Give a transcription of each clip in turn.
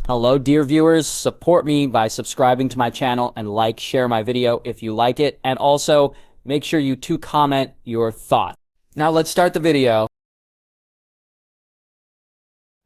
Hello, dear viewers. Support me by subscribing to my channel and share my video if you like it. And also, make sure you comment your thoughts. Now let's start the video.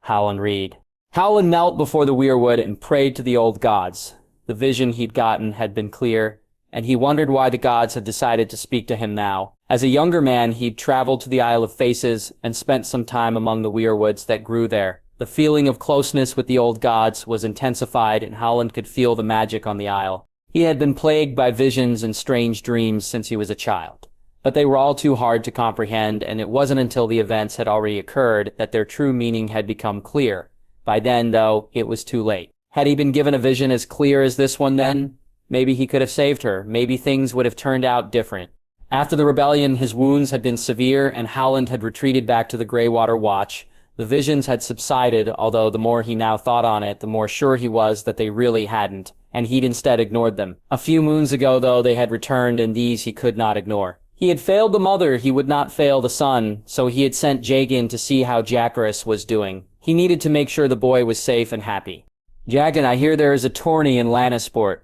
Howland read. Howland knelt before the weirwood and prayed to the old gods. The vision he'd gotten had been clear, and he wondered why the gods had decided to speak to him now. As a younger man, he'd traveled to the Isle of Faces and spent some time among the weirwoods that grew there. The feeling of closeness with the old gods was intensified, and Howland could feel the magic on the isle. He had been plagued by visions and strange dreams since he was a child, but they were all too hard to comprehend, and it wasn't until the events had already occurred that their true meaning had become clear. By then, though, it was too late. Had he been given a vision as clear as this one then? Maybe he could have saved her. Maybe things would have turned out different. After the rebellion, his wounds had been severe, and Howland had retreated back to the Greywater Watch. The visions had subsided, although the more he now thought on it, the more sure he was that they really hadn't, and he'd instead ignored them. A few moons ago, though, they had returned, and these he could not ignore. He had failed the mother, he would not fail the son, so he had sent Jagen to see how Jacaerys was doing. He needed to make sure the boy was safe and happy. Jagen, I hear there is a tourney in Lannisport.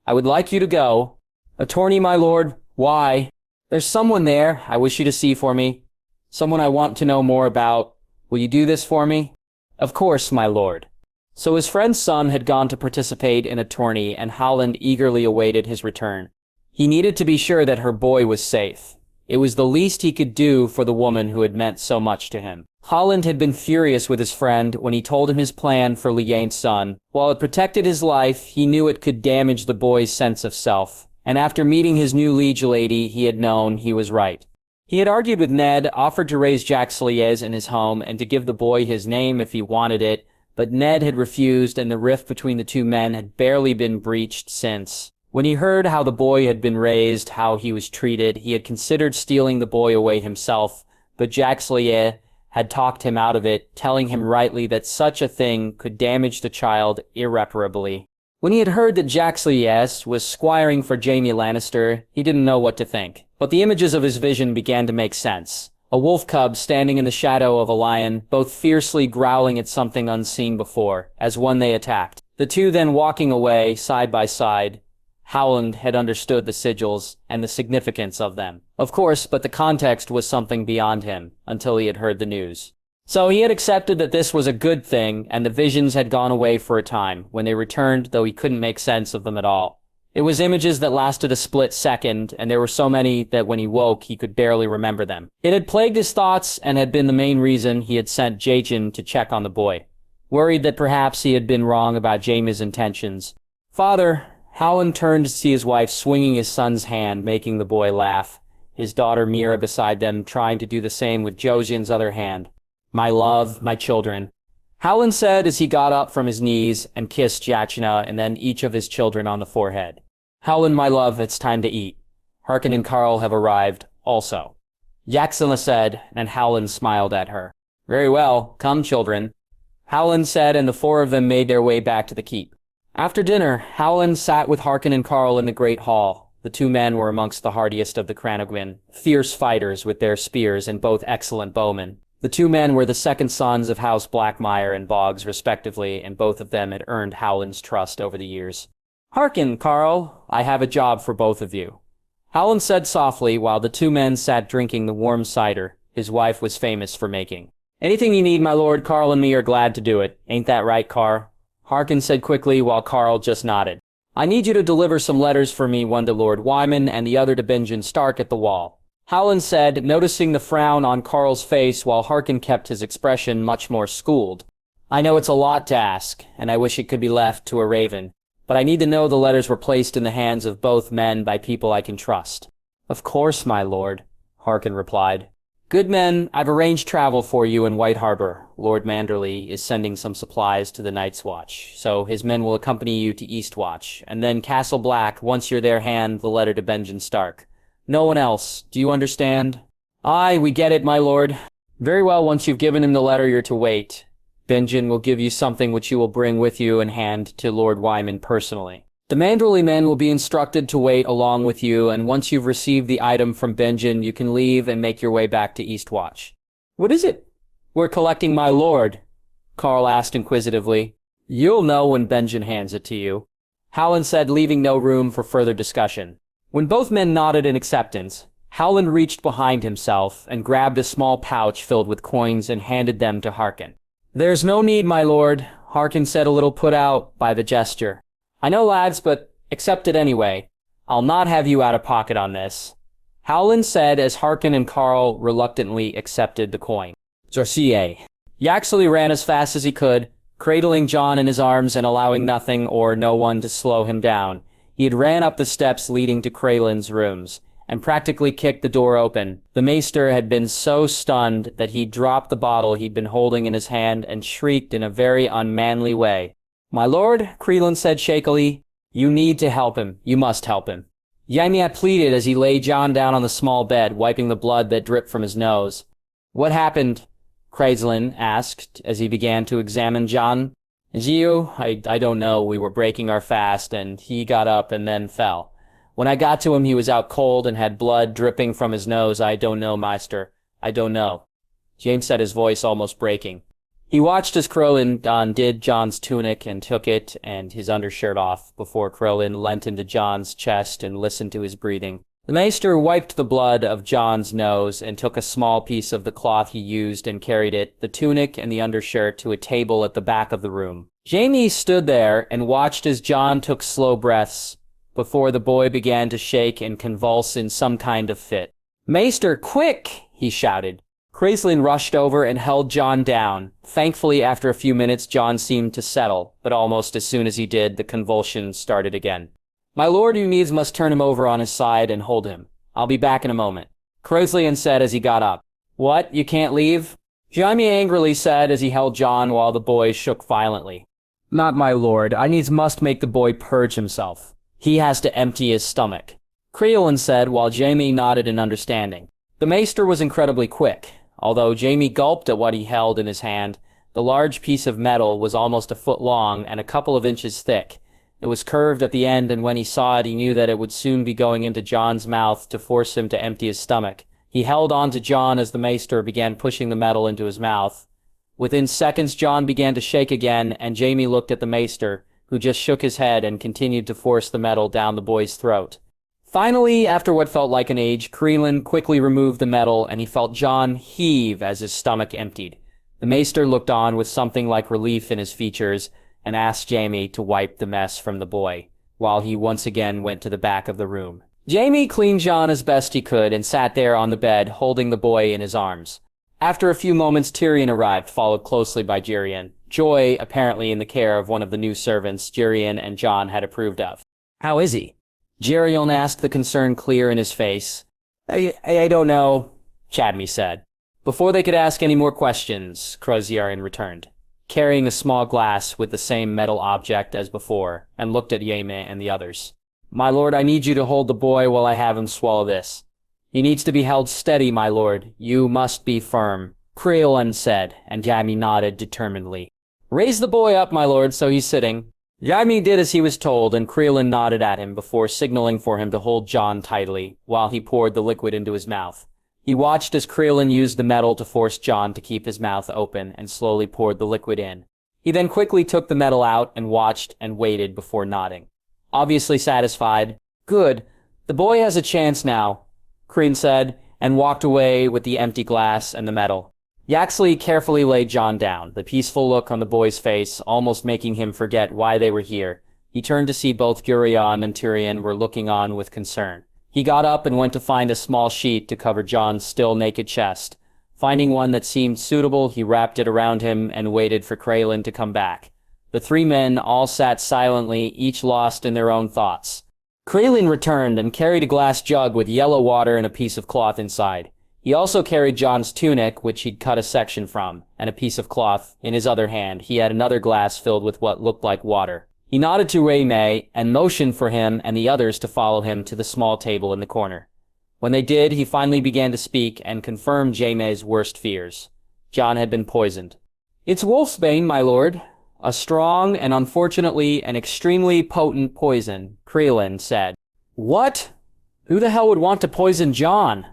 I would like you to go. A tourney, my lord? Why? There's someone there I wish you to see for me. Someone I want to know more about. Will you do this for me? Of course, my lord. So his friend's son had gone to participate in a tourney, and Howland eagerly awaited his return. He needed to be sure that her boy was safe. It was the least he could do for the woman who had meant so much to him. Howland had been furious with his friend when he told him his plan for Lyanne's son. While it protected his life, he knew it could damage the boy's sense of self. And after meeting his new liege lady, he had known he was right. He had argued with Ned, offered to raise Jacaerys in his home and to give the boy his name if he wanted it, but Ned had refused, and the rift between the two men had barely been breached since. When he heard how the boy had been raised, how he was treated, he had considered stealing the boy away himself, but Jacaerys had talked him out of it, telling him rightly that such a thing could damage the child irreparably. When he had heard that Jacaerys was squiring for Jaime Lannister, he didn't know what to think. But the images of his vision began to make sense. A wolf cub standing in the shadow of a lion, both fiercely growling at something unseen before, as one they attacked. The two then walking away, side by side. Howland had understood the sigils and the significance of them. Of course, but the context was something beyond him, until he had heard the news. So he had accepted that this was a good thing, and the visions had gone away for a time. When they returned, though he couldn't make sense of them at all. It was images that lasted a split second, and there were so many that when he woke, he could barely remember them. It had plagued his thoughts and had been the main reason he had sent Jagen to check on the boy. Worried that perhaps he had been wrong about Jaime's intentions. Father, Howland turned to see his wife swinging his son's hand, making the boy laugh. His daughter Mira beside them, trying to do the same with Jojen's other hand. My love, my children. Howland said as he got up from his knees and kissed Jachiana and then each of his children on the forehead. Howland, my love, it's time to eat. Harkin and Carl have arrived, also. Jachiana said, and Howland smiled at her. Very well, come, children. Howland said, and the four of them made their way back to the keep. After dinner, Howland sat with Harkin and Carl in the great hall. The two men were amongst the hardiest of the Cranogwen, fierce fighters with their spears and both excellent bowmen. The two men were the second sons of House Blackmire and Boggs, respectively, and both of them had earned Howland's trust over the years. Harkin, Carl, I have a job for both of you. Howland said softly while the two men sat drinking the warm cider his wife was famous for making. Anything you need, my lord, Carl and me are glad to do it. Ain't that right, Carl? Harkin said quickly while Carl just nodded. I need you to deliver some letters for me, one to Lord Wyman and the other to Benjen Stark at the wall. Howland said, noticing the frown on Carl's face while Harkin kept his expression much more schooled. I know it's a lot to ask, and I wish it could be left to a raven. But I need to know the letters were placed in the hands of both men by people I can trust. Of course, my lord, Harkin replied. Good men, I've arranged travel for you in White Harbor. Lord Manderley is sending some supplies to the Night's Watch, so his men will accompany you to Eastwatch, and then Castle Black, once you're there, hand the letter to Benjen Stark. No one else, do you understand? Aye, we get it, my lord. Very well, once you've given him the letter, you're to wait. Benjen will give you something which you will bring with you and hand to Lord Wyman personally. The Manderley men will be instructed to wait along with you, and once you've received the item from Benjen, you can leave and make your way back to Eastwatch. What is it? We're collecting my lord, Carl asked inquisitively. You'll know when Benjen hands it to you, Howland said, leaving no room for further discussion. When both men nodded in acceptance, Howland reached behind himself and grabbed a small pouch filled with coins and handed them to Harkin. There's no need, my lord, Harkin said, a little put out by the gesture. I know, lads, but accept it anyway. I'll not have you out of pocket on this, Howland said as Harkin and Carl reluctantly accepted the coin. Zorcier. Yaxley ran as fast as he could, cradling Jon in his arms and allowing nothing or no one to slow him down. He had ran up the steps leading to Kraelin's rooms and practically kicked the door open. The maester had been so stunned that he dropped the bottle he'd been holding in his hand and shrieked in a very unmanly way. My lord, Kraelin said shakily, you need to help him. You must help him. Jaime pleaded as he laid Jon down on the small bed, wiping the blood that dripped from his nose. What happened? Kraelin asked as he began to examine Jon. Gio, I don't know. We were breaking our fast, and he got up and then fell. When I got to him, he was out cold and had blood dripping from his nose. I don't know, Maester. I don't know. James said, his voice almost breaking. He watched as Kraelin undid Jon's tunic and took it and his undershirt off before Kraelin leant into Jon's chest and listened to his breathing. The maester wiped the blood of Jon's nose and took a small piece of the cloth he used and carried it, the tunic and the undershirt, to a table at the back of the room. Jaime stood there and watched as Jon took slow breaths before the boy began to shake and convulse in some kind of fit. Maester, quick! He shouted. Kraelin rushed over and held Jon down. Thankfully, after a few minutes, Jon seemed to settle, but almost as soon as he did, the convulsions started again. My lord, you needs must turn him over on his side and hold him. I'll be back in a moment, Kraelin said as he got up. What, you can't leave? Jaime angrily said as he held Jon while the boy shook violently. Not my lord, I needs must make the boy purge himself. He has to empty his stomach, Kraelin said while Jaime nodded in understanding. The maester was incredibly quick. Although Jaime gulped at what he held in his hand, the large piece of metal was almost a foot long and a couple of inches thick. It was curved at the end, and when he saw it, he knew that it would soon be going into Jon's mouth to force him to empty his stomach. He held on to Jon as the maester began pushing the metal into his mouth. Within seconds, Jon began to shake again, and Jaime looked at the maester, who just shook his head and continued to force the metal down the boy's throat. Finally, after what felt like an age, Kraelin quickly removed the metal, and he felt Jon heave as his stomach emptied. The maester looked on with something like relief in his features and asked Jaime to wipe the mess from the boy, while he once again went to the back of the room. Jaime cleaned Jon as best he could and sat there on the bed, holding the boy in his arms. After a few moments, Tyrion arrived, followed closely by Jerian. Joy, apparently in the care of one of the new servants Jerian and Jon had approved of. How is he? Jerion asked, the concern clear in his face. I don't know, Chadme said. Before they could ask any more questions, Jerion returned, carrying a small glass with the same metal object as before, and looked at Jaime and the others. My lord, I need you to hold the boy while I have him swallow this. He needs to be held steady, my lord. You must be firm, Kraelin said, and Jaime nodded determinedly. Raise the boy up, my lord, so he's sitting. Jaime did as he was told, and Kraelin nodded at him before signaling for him to hold Jon tightly, while he poured the liquid into his mouth. He watched as Kraelin used the metal to force Jon to keep his mouth open and slowly poured the liquid in. He then quickly took the metal out and watched and waited before nodding. Obviously satisfied. Good. The boy has a chance now, Kraelin said, and walked away with the empty glass and the metal. Yaxley carefully laid Jon down, the peaceful look on the boy's face almost making him forget why they were here. He turned to see both Gurion and Tyrion were looking on with concern. He got up and went to find a small sheet to cover Jon's still naked chest. Finding one that seemed suitable, he wrapped it around him and waited for Kraelin to come back. The three men all sat silently, each lost in their own thoughts. Kraelin returned and carried a glass jug with yellow water and a piece of cloth inside. He also carried Jon's tunic, which he'd cut a section from, and a piece of cloth. In his other hand, he had another glass filled with what looked like water. He nodded to Jaime and motioned for him and the others to follow him to the small table in the corner. When they did, he finally began to speak and confirmed Jaime's worst fears. Jon had been poisoned. It's wolfsbane, my lord. A strong and unfortunately an extremely potent poison, Kraelin said. What? Who the hell would want to poison Jon?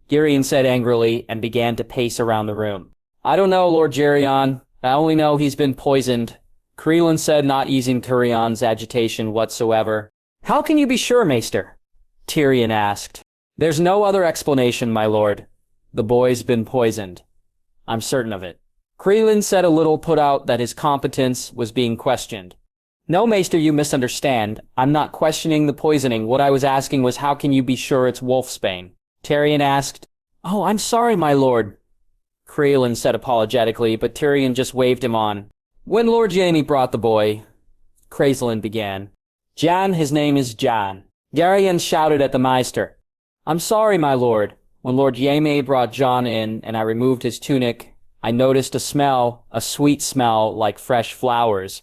Girion said angrily and began to pace around the room. I don't know, Lord Jerion. I only know he's been poisoned, Creelan said, not easing Tyrion's agitation whatsoever. How can you be sure, Maester? Tyrion asked. There's no other explanation, my lord. The boy's been poisoned. I'm certain of it. Creelan said, a little put out that his competence was being questioned. No, Maester, you misunderstand. I'm not questioning the poisoning. What I was asking was, how can you be sure it's wolfsbane? Tyrion asked. Oh, I'm sorry, my lord. Creelan said apologetically, but Tyrion just waved him on. When Lord Jaime brought the boy, Creelan began. Jon, his name is Jon. Garion shouted at the Maester. I'm sorry, my lord. When Lord Jaime brought Jon in and I removed his tunic, I noticed a smell, a sweet smell like fresh flowers.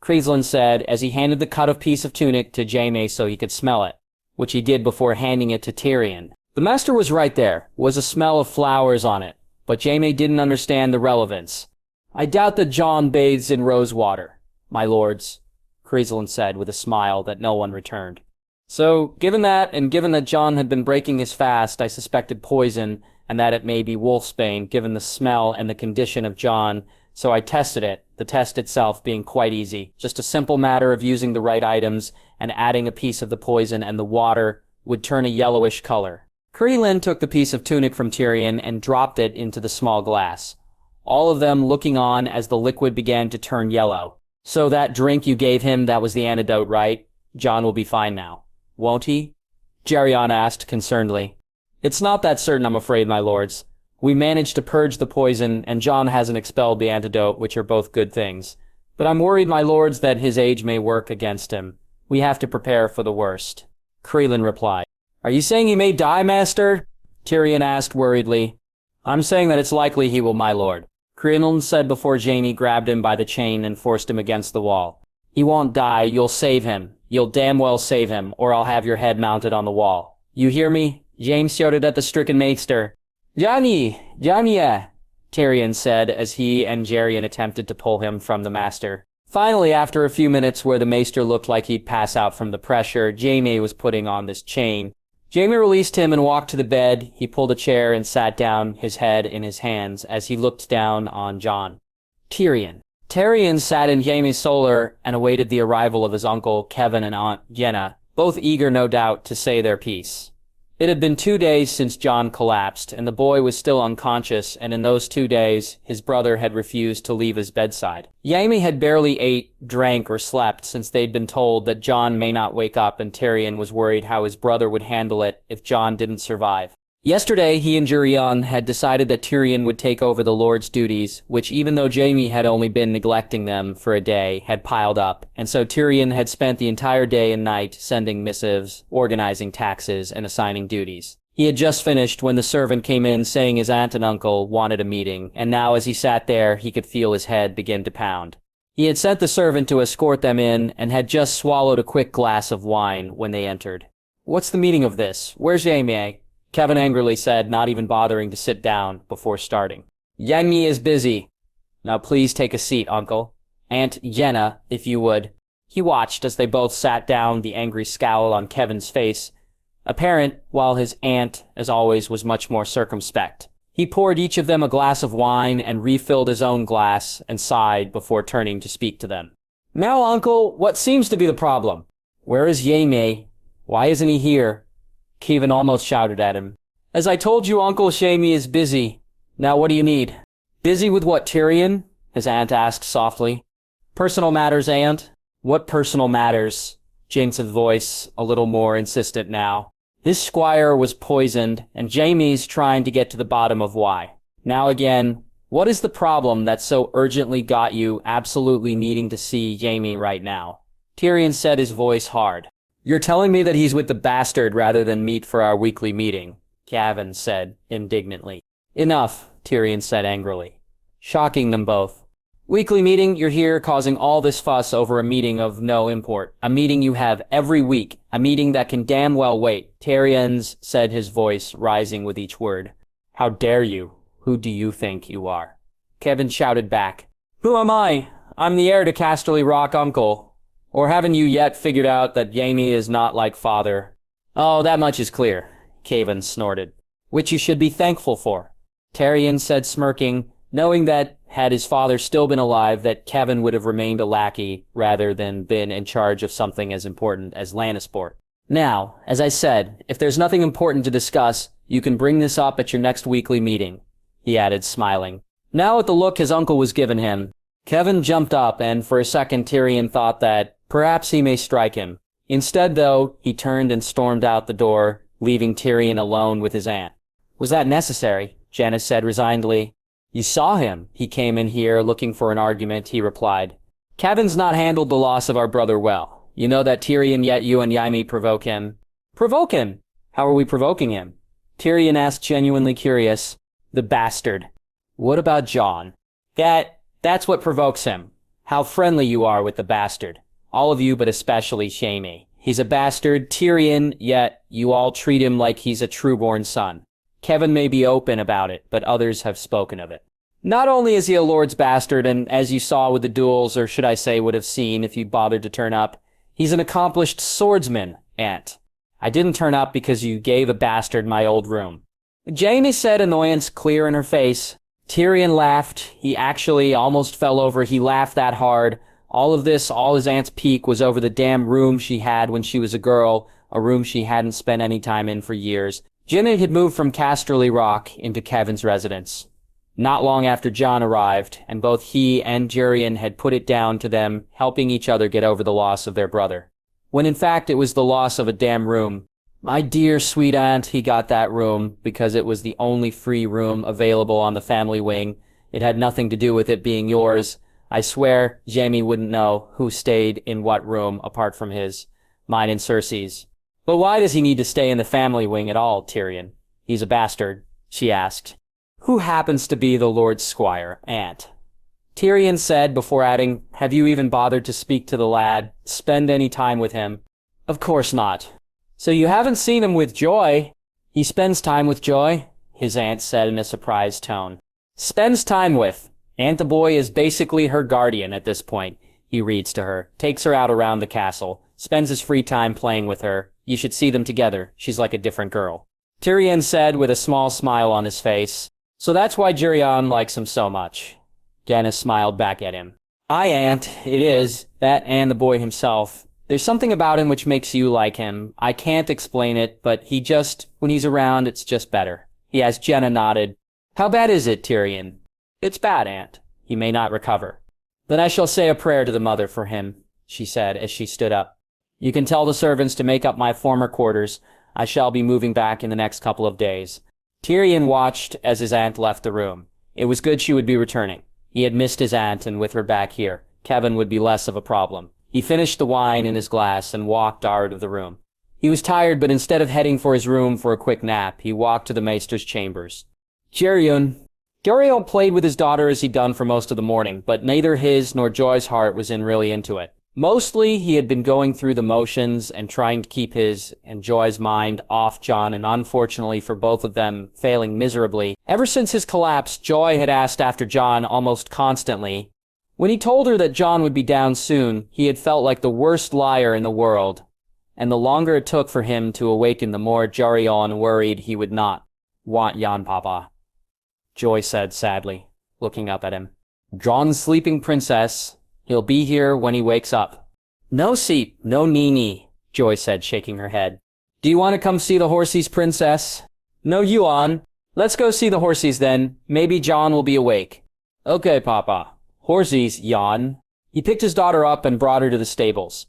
Creelan said as he handed the cut of piece of tunic to Jaime so he could smell it, which he did before handing it to Tyrion. The master was right there, was a smell of flowers on it, but Jaime didn't understand the relevance. I doubt that Jon bathes in rose water, my lords, Creelan said with a smile that no one returned. So, given that, and given that Jon had been breaking his fast, I suspected poison, and that it may be wolfsbane, given the smell and the condition of Jon, so I tested it, the test itself being quite easy. Just a simple matter of using the right items and adding a piece of the poison, and the water would turn a yellowish color. Creelan took the piece of tunic from Tyrion and dropped it into the small glass, all of them looking on as the liquid began to turn yellow. So that drink you gave him, that was the antidote, right? Jon will be fine now, won't he? Gerion asked concernedly. It's not that certain, I'm afraid, my lords. We managed to purge the poison, and Jon hasn't expelled the antidote, which are both good things. But I'm worried, my lords, that his age may work against him. We have to prepare for the worst. Creelan replied. Are you saying he may die, master? Tyrion asked worriedly. I'm saying that it's likely he will, my lord. Creelan said before Jaime grabbed him by the chain and forced him against the wall. He won't die, you'll save him. You'll damn well save him, or I'll have your head mounted on the wall. You hear me? James shouted at the stricken maester. Jaime! Jaime! Tyrion said as he and Gerion attempted to pull him from the master. Finally, after a few minutes where the maester looked like he'd pass out from the pressure, Jaime was putting on this chain. Jaime released him and walked to the bed. He pulled a chair and sat down, his head in his hands, as he looked down on Jon. Tyrion. Tyrion sat in Jaime's solar and awaited the arrival of his uncle, Kevin, and Aunt Yenna, both eager, no doubt, to say their piece. It had been 2 days since Jon collapsed, and the boy was still unconscious, and in those 2 days, his brother had refused to leave his bedside. Jaime had barely ate, drank, or slept since they'd been told that Jon may not wake up, and Tyrion was worried how his brother would handle it if Jon didn't survive. Yesterday, he and Gerion had decided that Tyrion would take over the Lord's duties, which, even though Jaime had only been neglecting them for a day, had piled up, and so Tyrion had spent the entire day and night sending missives, organizing taxes, and assigning duties. He had just finished when the servant came in saying his aunt and uncle wanted a meeting, and now as he sat there, he could feel his head begin to pound. He had sent the servant to escort them in, and had just swallowed a quick glass of wine when they entered. What's the meaning of this? Where's Jaime? Kevin angrily said, not even bothering to sit down before starting. Jaime is busy. Now please take a seat, uncle. Aunt Yenna, if you would. He watched as they both sat down, the angry scowl on Kevin's face apparent, while his aunt, as always, was much more circumspect. He poured each of them a glass of wine and refilled his own glass and sighed before turning to speak to them. Now, uncle, what seems to be the problem? Where is Jaime? Why isn't he here? Kevin almost shouted at him. As I told you, Uncle, Jaime is busy. Now what do you need? Busy with what, Tyrion? His aunt asked softly. Personal matters, aunt? What personal matters? James's voice, a little more insistent now. This squire was poisoned, and Jaime's trying to get to the bottom of why. Now again, what is the problem that so urgently got you absolutely needing to see Jaime right now? Tyrion said, his voice hard. You're telling me that he's with the bastard rather than meet for our weekly meeting, Kevin said indignantly. Enough, Tyrion said angrily, shocking them both. Weekly meeting, you're here causing all this fuss over a meeting of no import. A meeting you have every week. A meeting that can damn well wait. Tyrion said, his voice rising with each word. How dare you? Who do you think you are? Kevin shouted back. Who am I? I'm the heir to Casterly Rock, uncle. Or haven't you yet figured out that Jaime is not like father? Oh, that much is clear, Kevin snorted. Which you should be thankful for. Tyrion said, smirking, knowing that, had his father still been alive, that Kevin would have remained a lackey rather than been in charge of something as important as Lannisport. Now, as I said, if there's nothing important to discuss, you can bring this up at your next weekly meeting, he added, smiling. Now at the look his uncle was giving him, Kevin jumped up, and for a second Tyrion thought that perhaps he may strike him. Instead, though, he turned and stormed out the door, leaving Tyrion alone with his aunt. Was that necessary? Janis said resignedly. You saw him. He came in here looking for an argument, he replied. Kevin's not handled the loss of our brother well. You know that Tyrion, yet you and Jaime provoke him. Provoke him? How are we provoking him? Tyrion asked, genuinely curious. The bastard. What about Jon? That's what provokes him. How friendly you are with the bastard. All of you, but especially Jaime. He's a bastard, Tyrion, yet you all treat him like he's a true-born son. Kevin may be open about it, but others have spoken of it. Not only is he a lord's bastard, and as you saw with the duels, or should I say would have seen if you bothered to turn up, he's an accomplished swordsman, Aunt. I didn't turn up because you gave a bastard my old room. Jaime said, annoyance clear in her face. Tyrion laughed. He actually almost fell over. He laughed that hard. All of this, all his aunt's pique was over the damn room she had when she was a girl, a room she hadn't spent any time in for years. Jaime had moved from Casterly Rock into Kevin's residence. Not long after Jon arrived, and both he and Tyrion had put it down to them helping each other get over the loss of their brother. When in fact it was the loss of a damn room. My dear sweet aunt, he got that room because it was the only free room available on the family wing. It had nothing to do with it being yours. I swear Jaime wouldn't know who stayed in what room apart from his, mine and Cersei's. But why does he need to stay in the family wing at all, Tyrion? He's a bastard, she asked. Who happens to be the Lord's squire, Aunt? Tyrion said before adding, have you even bothered to speak to the lad, spend any time with him? Of course not. So you haven't seen him with Joy? He spends time with Joy, his aunt said in a surprised tone. Spends time with. Aunt the boy is basically her guardian at this point, he reads to her, takes her out around the castle, spends his free time playing with her. You should see them together. She's like a different girl. Tyrion said with a small smile on his face. So that's why Tyrion likes him so much. Janis smiled back at him. Aye, Aunt, it is. That and the boy himself. There's something about him which makes you like him. I can't explain it, but when he's around, it's just better. He as Jenna nodded. How bad is it, Tyrion? It's bad, Aunt. He may not recover. Then I shall say a prayer to the mother for him, she said as she stood up. You can tell the servants to make up my former quarters. I shall be moving back in the next couple of days. Tyrion watched as his aunt left the room. It was good she would be returning. He had missed his aunt, and with her back here, Kevin would be less of a problem. He finished the wine in his glass and walked out of the room. He was tired, but instead of heading for his room for a quick nap, he walked to the maester's chambers. Tyrion played with his daughter as he'd done for most of the morning, but neither his nor Joy's heart was really into it. Mostly, he had been going through the motions and trying to keep his and Joy's mind off Jon, and unfortunately for both of them, failing miserably. Ever since his collapse, Joy had asked after Jon almost constantly. When he told her that Jon would be down soon, he had felt like the worst liar in the world, and the longer it took for him to awaken, the more Tyrion worried he would not want Jon Papa. Joy said sadly, looking up at him. Jon's sleeping, princess. He'll be here when he wakes up. No seep, no Nini, Joy said, shaking her head. Do you want to come see the horsies, princess? No, Yuan. Let's go see the horsies then. Maybe Jon will be awake. Okay, Papa. Horsies, Jan. He picked his daughter up and brought her to the stables.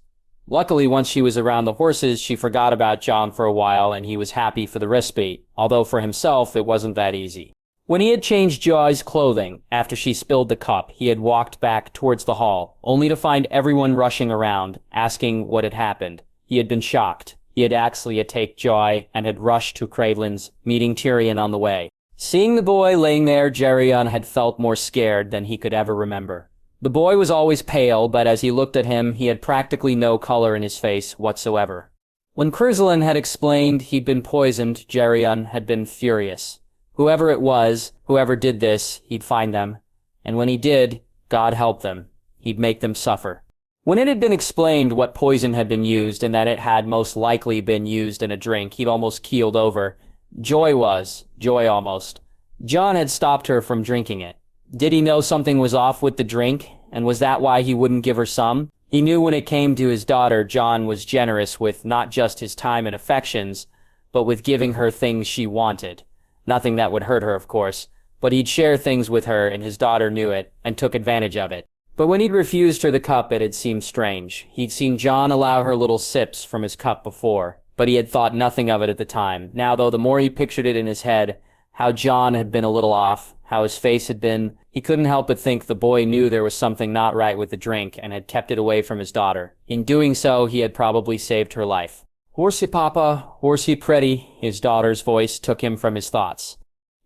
Luckily, once she was around the horses, she forgot about Jon for a while, and he was happy for the respite, although for himself it wasn't that easy. When he had changed Joy's clothing, after she spilled the cup, he had walked back towards the hall, only to find everyone rushing around, asking what had happened. He had been shocked. He had actually attacked Joy and had rushed to Cravelin's, meeting Tyrion on the way. Seeing the boy laying there, Tyrion had felt more scared than he could ever remember. The boy was always pale, but as he looked at him, he had practically no color in his face whatsoever. When Crizalin had explained he'd been poisoned, Tyrion had been furious. Whoever it was, whoever did this, he'd find them. And when he did, God help them. He'd make them suffer. When it had been explained what poison had been used and that it had most likely been used in a drink, he'd almost keeled over. Joy almost. Jon had stopped her from drinking it. Did he know something was off with the drink, and was that why he wouldn't give her some? He knew when it came to his daughter, Jon was generous with not just his time and affections, but with giving her things she wanted. Nothing that would hurt her, of course, but he'd share things with her, and his daughter knew it, and took advantage of it. But when he'd refused her the cup, it had seemed strange. He'd seen Jon allow her little sips from his cup before, but he had thought nothing of it at the time. Now, though, the more he pictured it in his head, how Jon had been a little off, how his face had been, he couldn't help but think the boy knew there was something not right with the drink and had kept it away from his daughter. In doing so, he had probably saved her life. "Horsey, Papa, horsey pretty," his daughter's voice took him from his thoughts.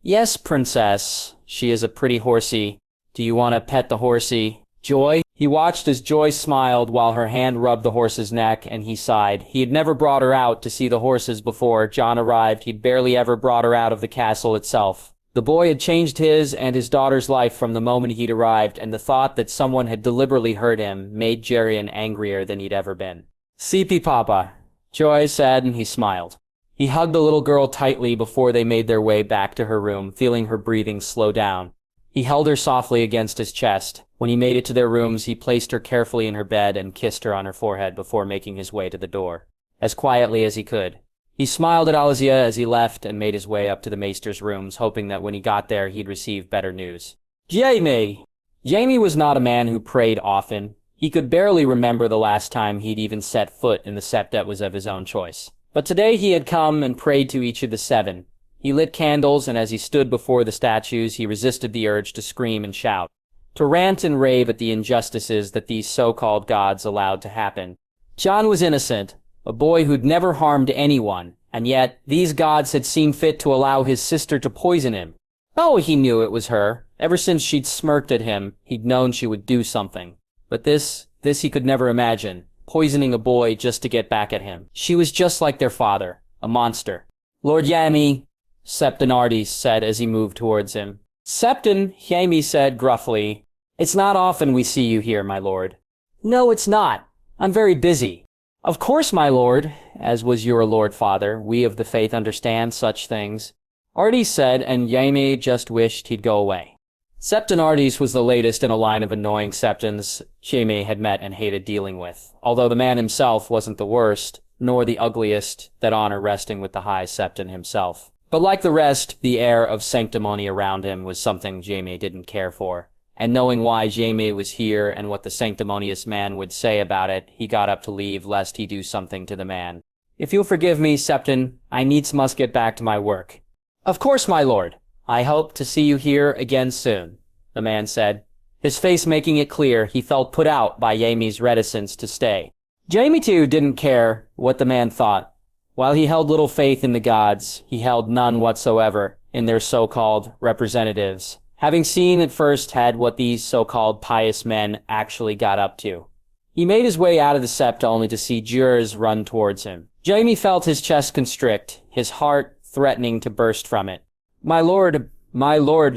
"Yes, Princess, she is a pretty horsey. Do you want to pet the horsey, Joy?" He watched as Joy smiled while her hand rubbed the horse's neck, and he sighed. He had never brought her out to see the horses before Jon arrived. He'd barely ever brought her out of the castle itself. The boy had changed his and his daughter's life from the moment he'd arrived, and the thought that someone had deliberately hurt him made Jaime angrier than he'd ever been. "Sipi, Papa," Joy said, and he smiled. He hugged the little girl tightly before they made their way back to her room, feeling her breathing slow down. He held her softly against his chest. When he made it to their rooms, he placed her carefully in her bed and kissed her on her forehead before making his way to the door, as quietly as he could. He smiled at Alysia as he left and made his way up to the maester's rooms, hoping that when he got there he'd receive better news. Jaime! Jaime was not a man who prayed often. He could barely remember the last time he'd even set foot in the sept that was of his own choice. But today he had come and prayed to each of the seven. He lit candles, and as he stood before the statues, he resisted the urge to scream and shout, to rant and rave at the injustices that these so-called gods allowed to happen. Jon was innocent, a boy who'd never harmed anyone, and yet these gods had seen fit to allow his sister to poison him. Oh, he knew it was her. Ever since she'd smirked at him, he'd known she would do something. But this he could never imagine, poisoning a boy just to get back at him. She was just like their father, a monster. "Lord Jaime," Septon Ardes said as he moved towards him. "Septon," Jaime said gruffly, "it's not often we see you here, my lord." "No, it's not. I'm very busy." "Of course, my lord, as was your lord father, we of the faith understand such things," Ardes said, and Jaime just wished he'd go away. Septon Ardes was the latest in a line of annoying Septons Jaime had met and hated dealing with, although the man himself wasn't the worst, nor the ugliest, that honor resting with the High Septon himself. But like the rest, the air of sanctimony around him was something Jaime didn't care for, and knowing why Jaime was here and what the sanctimonious man would say about it, he got up to leave lest he do something to the man. "If you'll forgive me, Septon, I needs must get back to my work." "Of course, my lord. I hope to see you here again soon," the man said, his face making it clear he felt put out by Jaime's reticence to stay. Jaime, too, didn't care what the man thought. While he held little faith in the gods, he held none whatsoever in their so-called representatives, having seen at first had what these so-called pious men actually got up to. He made his way out of the sept only to see jurors run towards him. Jaime felt his chest constrict, his heart threatening to burst from it. My lord,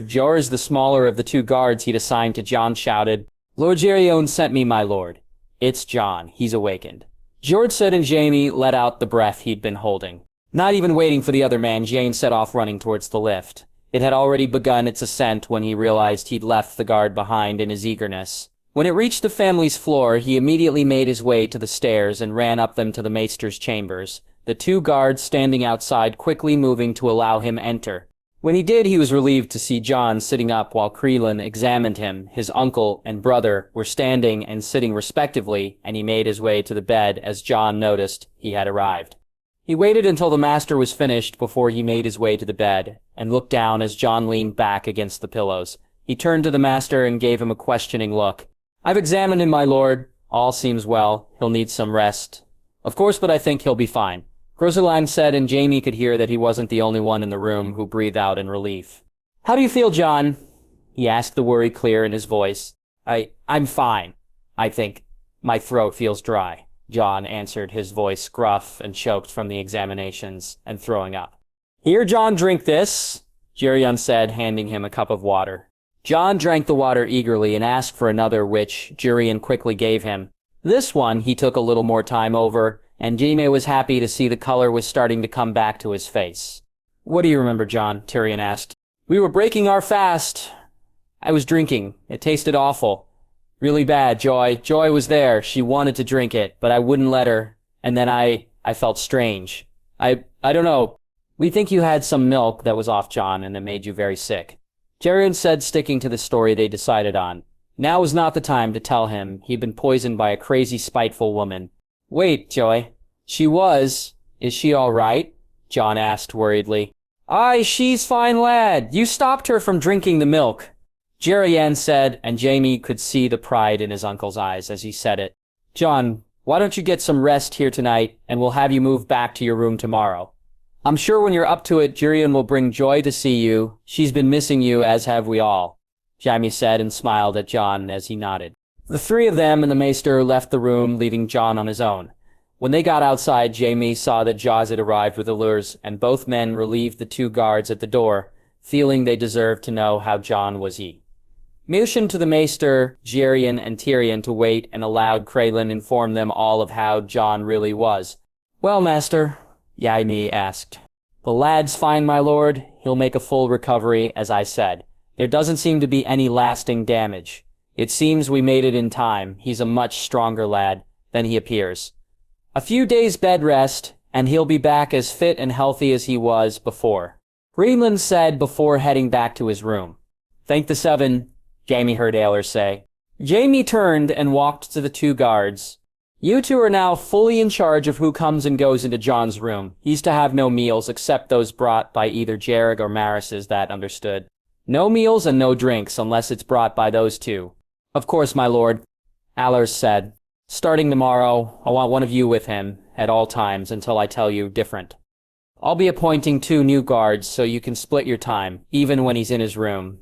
Jors, the smaller of the two guards he'd assigned to Jon, shouted. "Lord Geryon sent me, my lord." "It's Jon. He's awakened." Jord said, and Jaime let out the breath he'd been holding. Not even waiting for the other man, Jaime set off running towards the lift. It had already begun its ascent when he realized he'd left the guard behind in his eagerness. When it reached the family's floor, he immediately made his way to the stairs and ran up them to the maester's chambers, the two guards standing outside quickly moving to allow him enter. When he did, he was relieved to see Jon sitting up while Crelan examined him. His uncle and brother were standing and sitting respectively, and he made his way to the bed as Jon noticed he had arrived. He waited until the master was finished before he made his way to the bed, and looked down as Jon leaned back against the pillows. He turned to the master and gave him a questioning look. "I've examined him, my lord. All seems well. He'll need some rest. Of course, but I think he'll be fine." Rosaline said, and Jaime could hear that he wasn't the only one in the room who breathed out in relief. "How do you feel, Jon?" he asked, the worry clear in his voice. I'm fine. I think my throat feels dry," Jon answered, his voice gruff and choked from the examinations and throwing up. "Here, Jon, drink this," Geryon said, handing him a cup of water. Jon drank the water eagerly and asked for another, which Geryon quickly gave him. This one he took a little more time over, and Jaime was happy to see the color was starting to come back to his face. "What do you remember, Jon?" Tyrion asked. "We were breaking our fast. I was drinking. It tasted awful. Really bad, Joy. Joy was there. She wanted to drink it, but I wouldn't let her. And then I felt strange. I don't know. We think you had some milk that was off, Jon, and it made you very sick. Tyrion said, sticking to the story they decided on. Now was not the time to tell him he'd been poisoned by a crazy, spiteful woman. Wait, Joy. She was. Is she all right? Jon asked worriedly. Aye, she's fine, lad. You stopped her from drinking the milk. Jaime said, and Jaime could see the pride in his uncle's eyes as he said it. Jon, why don't you get some rest here tonight, and we'll have you move back to your room tomorrow. I'm sure when you're up to it, Tyrion will bring joy to see you. She's been missing you, as have we all, Jaime said and smiled at Jon as he nodded. The three of them and the maester left the room, leaving Jon on his own. When they got outside, Jaime saw that Jaws had arrived with allures, and both men relieved the two guards at the door, feeling they deserved to know how Jon was he. Motioned to the maester, Jaime, and Tyrion to wait and allowed Crelin inform them all of how Jon really was. Well, master, Jaime asked. The lad's fine, my lord. He'll make a full recovery, as I said. There doesn't seem to be any lasting damage. It seems we made it in time. He's a much stronger lad than he appears. A few days' bed rest, and he'll be back as fit and healthy as he was before, Greenland said before heading back to his room. Thank the seven, Jaime heard Aelor say. Jaime turned and walked to the two guards. You two are now fully in charge of who comes and goes into Jon's room. He's to have no meals except those brought by either Jarreg or Maris, is that understood? No meals and no drinks unless it's brought by those two. Of course, my lord, Aelor said. Starting tomorrow, I want one of you with him at all times until I tell you different. I'll be appointing 2 new guards so you can split your time, even when he's in his room.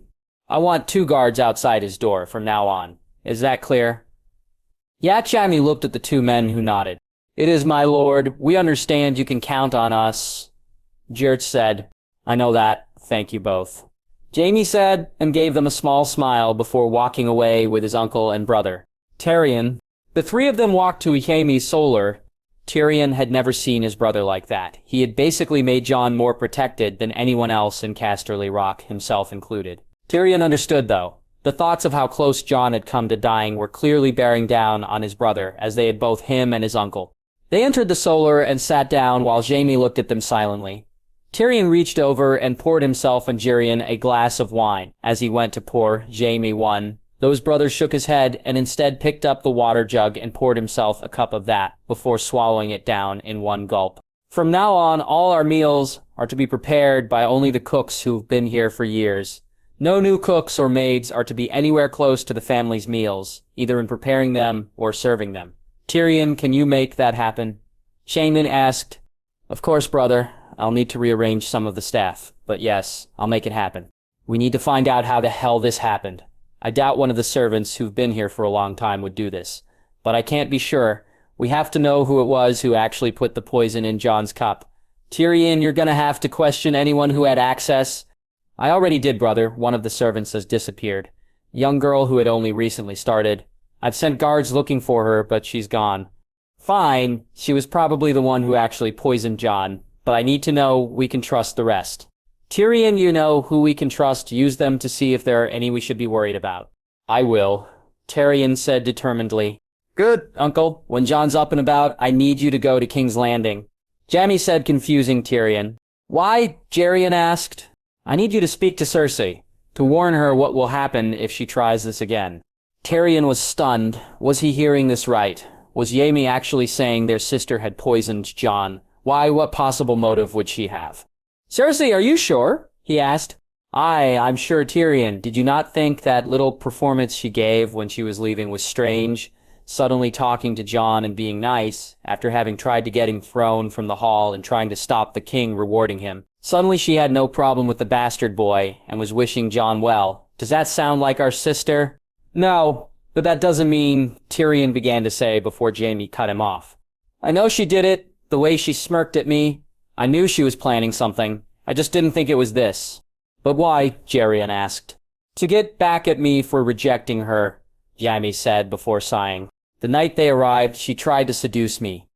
I want 2 guards outside his door from now on. Is that clear? Jaime looked at the 2 men who nodded. It is, my lord. We understand you can count on us. Geert said, I know that. Thank you both. Jaime said, and gave them a small smile before walking away with his uncle and brother. Tyrion. The 3 of them walked to Jaime's solar. Tyrion had never seen his brother like that. He had basically made Jon more protected than anyone else in Casterly Rock, himself included. Tyrion understood, though. The thoughts of how close Jon had come to dying were clearly bearing down on his brother, as they had both him and his uncle. They entered the solar and sat down while Jaime looked at them silently. Tyrion reached over and poured himself and Jaime a glass of wine. As he went to pour Jaime one, those brothers shook his head and instead picked up the water jug and poured himself a cup of that, before swallowing it down in one gulp. From now on, all our meals are to be prepared by only the cooks who've been here for years. No new cooks or maids are to be anywhere close to the family's meals, either in preparing them or serving them. Tyrion, can you make that happen? Shaman asked. Of course, brother. I'll need to rearrange some of the staff, but yes, I'll make it happen. We need to find out how the hell this happened. I doubt one of the servants who've been here for a long time would do this, but I can't be sure. We have to know who it was who actually put the poison in Jon's cup. Tyrion, you're gonna have to question anyone who had access. I already did, brother. One of the servants has disappeared. Young girl who had only recently started. I've sent guards looking for her, but she's gone. Fine, she was probably the one who actually poisoned Jon, but I need to know we can trust the rest. Tyrion, you know who we can trust. Use them to see if there are any we should be worried about. I will, Tyrion said determinedly. Good, uncle. When Jon's up and about, I need you to go to King's Landing. Jaime said, confusing Tyrion. Why? Jaime asked. I need you to speak to Cersei, to warn her what will happen if she tries this again. Tyrion was stunned. Was he hearing this right? Was Jaime actually saying their sister had poisoned Jon? Why, what possible motive would she have? Cersei, are you sure? He asked. Aye, I'm sure, Tyrion. Did you not think that little performance she gave when she was leaving was strange? Suddenly talking to Jon and being nice, after having tried to get him thrown from the hall and trying to stop the king rewarding him. Suddenly she had no problem with the bastard boy and was wishing Jon well. Does that sound like our sister? No, but that doesn't mean, Tyrion began to say before Jaime cut him off. I know she did it, the way she smirked at me. I knew she was planning something. I just didn't think it was this. But why? Jaime asked. To get back at me for rejecting her, Jaime said before sighing. The night they arrived, she tried to seduce me.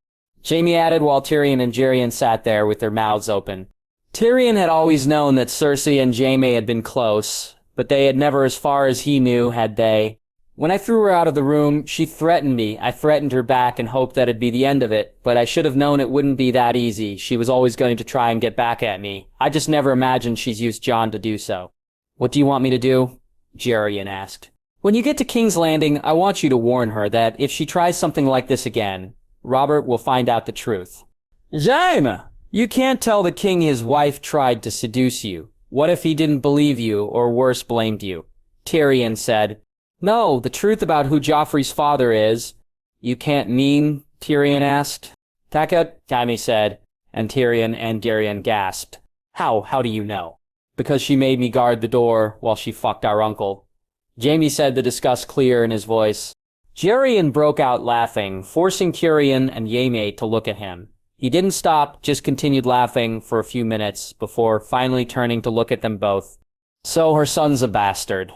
Jaime added while Tyrion and Jaime sat there with their mouths open. Tyrion had always known that Cersei and Jaime had been close, but they had never, as far as he knew, had they. When I threw her out of the room, she threatened me. I threatened her back and hoped that it'd be the end of it, but I should have known it wouldn't be that easy. She was always going to try and get back at me. I just never imagined she's used Jon to do so. What do you want me to do? Jaime asked. When you get to King's Landing, I want you to warn her that if she tries something like this again, Robert will find out the truth. Jaime! You can't tell the king his wife tried to seduce you. What if he didn't believe you, or worse, blamed you? Tyrion said. No, the truth about who Joffrey's father is. You can't mean? Tyrion asked. Taka, Jaime said, and Tyrion and Darion gasped. How do you know? Because she made me guard the door while she fucked our uncle. Jaime said, the disgust clear in his voice. Darion broke out laughing, forcing Tyrion and Jaime to look at him. He didn't stop, just continued laughing for a few minutes before finally turning to look at them both. So her son's a bastard.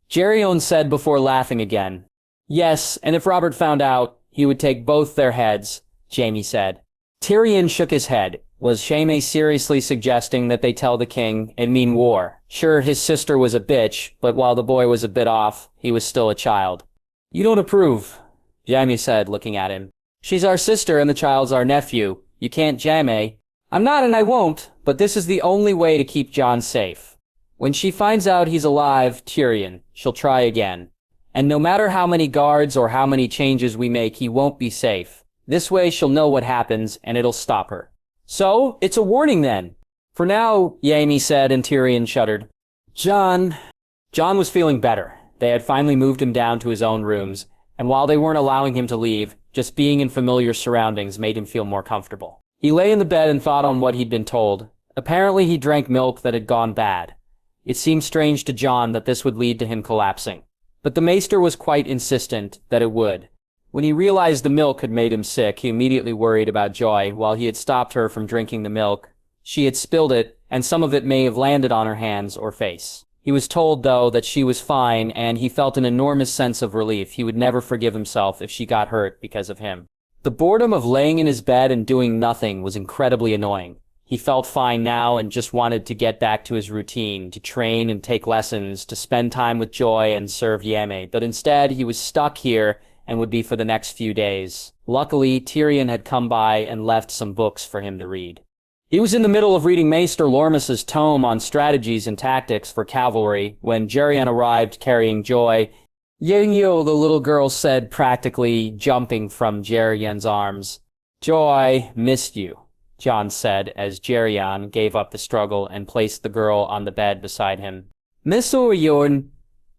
Darion said before laughing again. Yes, and if Robert found out, he would take both their heads, Jaime said. Tyrion shook his head. Was Jaime seriously suggesting that they tell the king and mean war? Sure, his sister was a bitch, but while the boy was a bit off, he was still a child. You don't approve, Jaime said, looking at him. She's our sister and the child's our nephew. You can't Jaime. I'm not and I won't, but this is the only way to keep Jon safe. When she finds out he's alive, Tyrion, she'll try again. And no matter how many guards or how many changes we make, he won't be safe. This way she'll know what happens and it'll stop her. So, it's a warning then. For now, Jaime said, and Tyrion shuddered. Jon was feeling better. They had finally moved him down to his own rooms, and while they weren't allowing him to leave, just being in familiar surroundings made him feel more comfortable. He lay in the bed and thought on what he'd been told. Apparently he drank milk that had gone bad. It seemed strange to Jon that this would lead to him collapsing. But the maester was quite insistent that it would. When he realized the milk had made him sick, he immediately worried about Joy. While he had stopped her from drinking the milk, she had spilled it, and some of it may have landed on her hands or face. He was told, though, that she was fine, and he felt an enormous sense of relief. He would never forgive himself if she got hurt because of him. The boredom of laying in his bed and doing nothing was incredibly annoying. He felt fine now and just wanted to get back to his routine, to train and take lessons, to spend time with Joy and serve Jaime, but instead he was stuck here and would be for the next few days. Luckily, Tyrion had come by and left some books for him to read. He was in the middle of reading Maester Lormus's tome on strategies and tactics for cavalry when Jerion arrived carrying Joy. Yo, the little girl said, practically jumping from Jerion's arms. Joy, missed you, Jon said as Jerion gave up the struggle and placed the girl on the bed beside him. Miss Orion,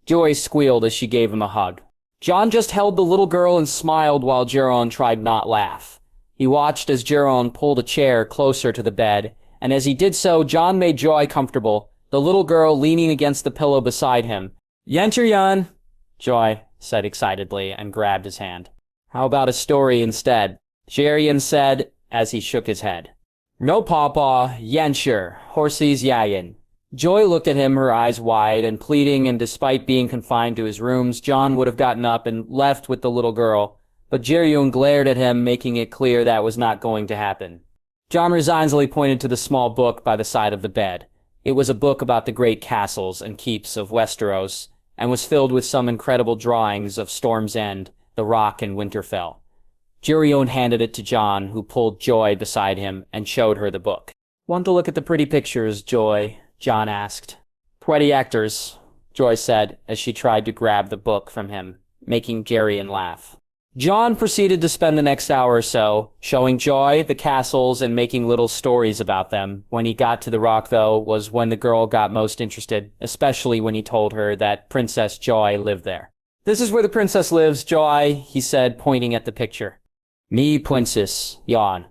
Joy squealed as she gave him a hug. Jon just held the little girl and smiled while Jerion tried not laugh. He watched as Jerion pulled a chair closer to the bed, and as he did so, Jon made Joy comfortable, the little girl leaning against the pillow beside him. Yenturyan, Joy said excitedly and grabbed his hand. How about a story instead? Jerion said as he shook his head. No pawpaw, Yenshur, horses yayin. Joy looked at him, her eyes wide and pleading, and despite being confined to his rooms, Jon would have gotten up and left with the little girl. But Jerion glared at him, making it clear that was not going to happen. Jon resignedly pointed to the small book by the side of the bed. It was a book about the great castles and keeps of Westeros, and was filled with some incredible drawings of Storm's End, the Rock, and Winterfell. Jerion handed it to Jon, who pulled Joy beside him and showed her the book. Want to look at the pretty pictures, Joy? Jon asked. Pretty actors, Joy said as she tried to grab the book from him, making Jerion laugh. Jon proceeded to spend the next hour or so, showing Joy the castles and making little stories about them. When he got to the rock, though, was when the girl got most interested, especially when he told her that Princess Joy lived there. This is where the princess lives, Joy, he said, pointing at the picture. Me, princess, Jon.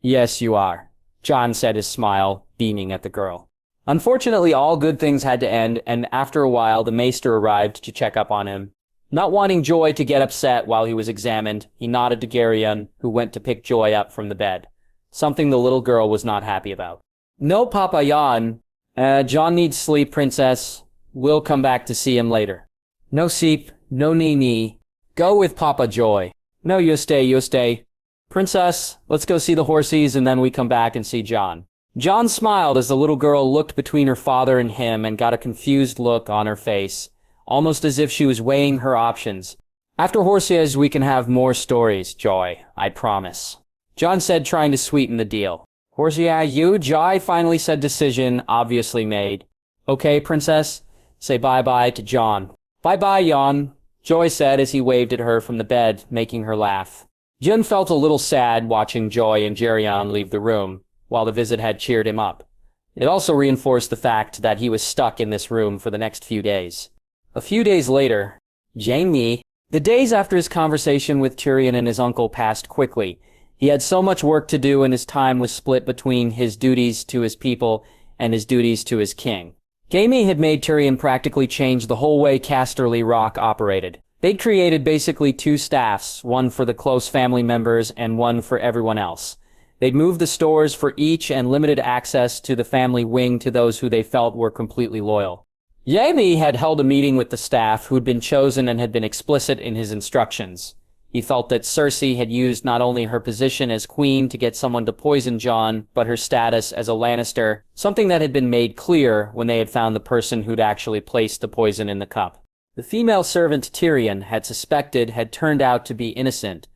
Yes, you are, Jon said, his smile beaming at the girl. Unfortunately, all good things had to end, and after a while, the maester arrived to check up on him. Not wanting Joy to get upset while he was examined, he nodded to Garion, who went to pick Joy up from the bed, something the little girl was not happy about. No, Papa Jon. Jon needs sleep, princess. We'll come back to see him later. No seep, no nee. Go with Papa Joy. No, you stay. Princess, let's go see the horses and then we come back and see Jon. Jon smiled as the little girl looked between her father and him and got a confused look on her face, almost as if she was weighing her options. After horses, we can have more stories, Joy, I promise. Jon said, trying to sweeten the deal. Horsia, you, Joy finally said, decision obviously made. Okay, princess, say bye-bye to Jon. Bye-bye, Jon, Joy said as he waved at her from the bed, making her laugh. Jon felt a little sad watching Joy and Geryon leave the room, while the visit had cheered him up. It also reinforced the fact that he was stuck in this room for the next few days. A few days later, Jaime. The days after his conversation with Tyrion and his uncle passed quickly. He had so much work to do and his time was split between his duties to his people and his duties to his king. Jaime had made Tyrion practically change the whole way Casterly Rock operated. They'd created basically two staffs, one for the close family members and one for everyone else. They'd moved the stores for each and limited access to the family wing to those who they felt were completely loyal. Jaime had held a meeting with the staff who'd been chosen and had been explicit in his instructions. He felt that Cersei had used not only her position as queen to get someone to poison Jon, but her status as a Lannister, something that had been made clear when they had found the person who'd actually placed the poison in the cup. The female servant Tyrion had suspected had turned out to be innocent.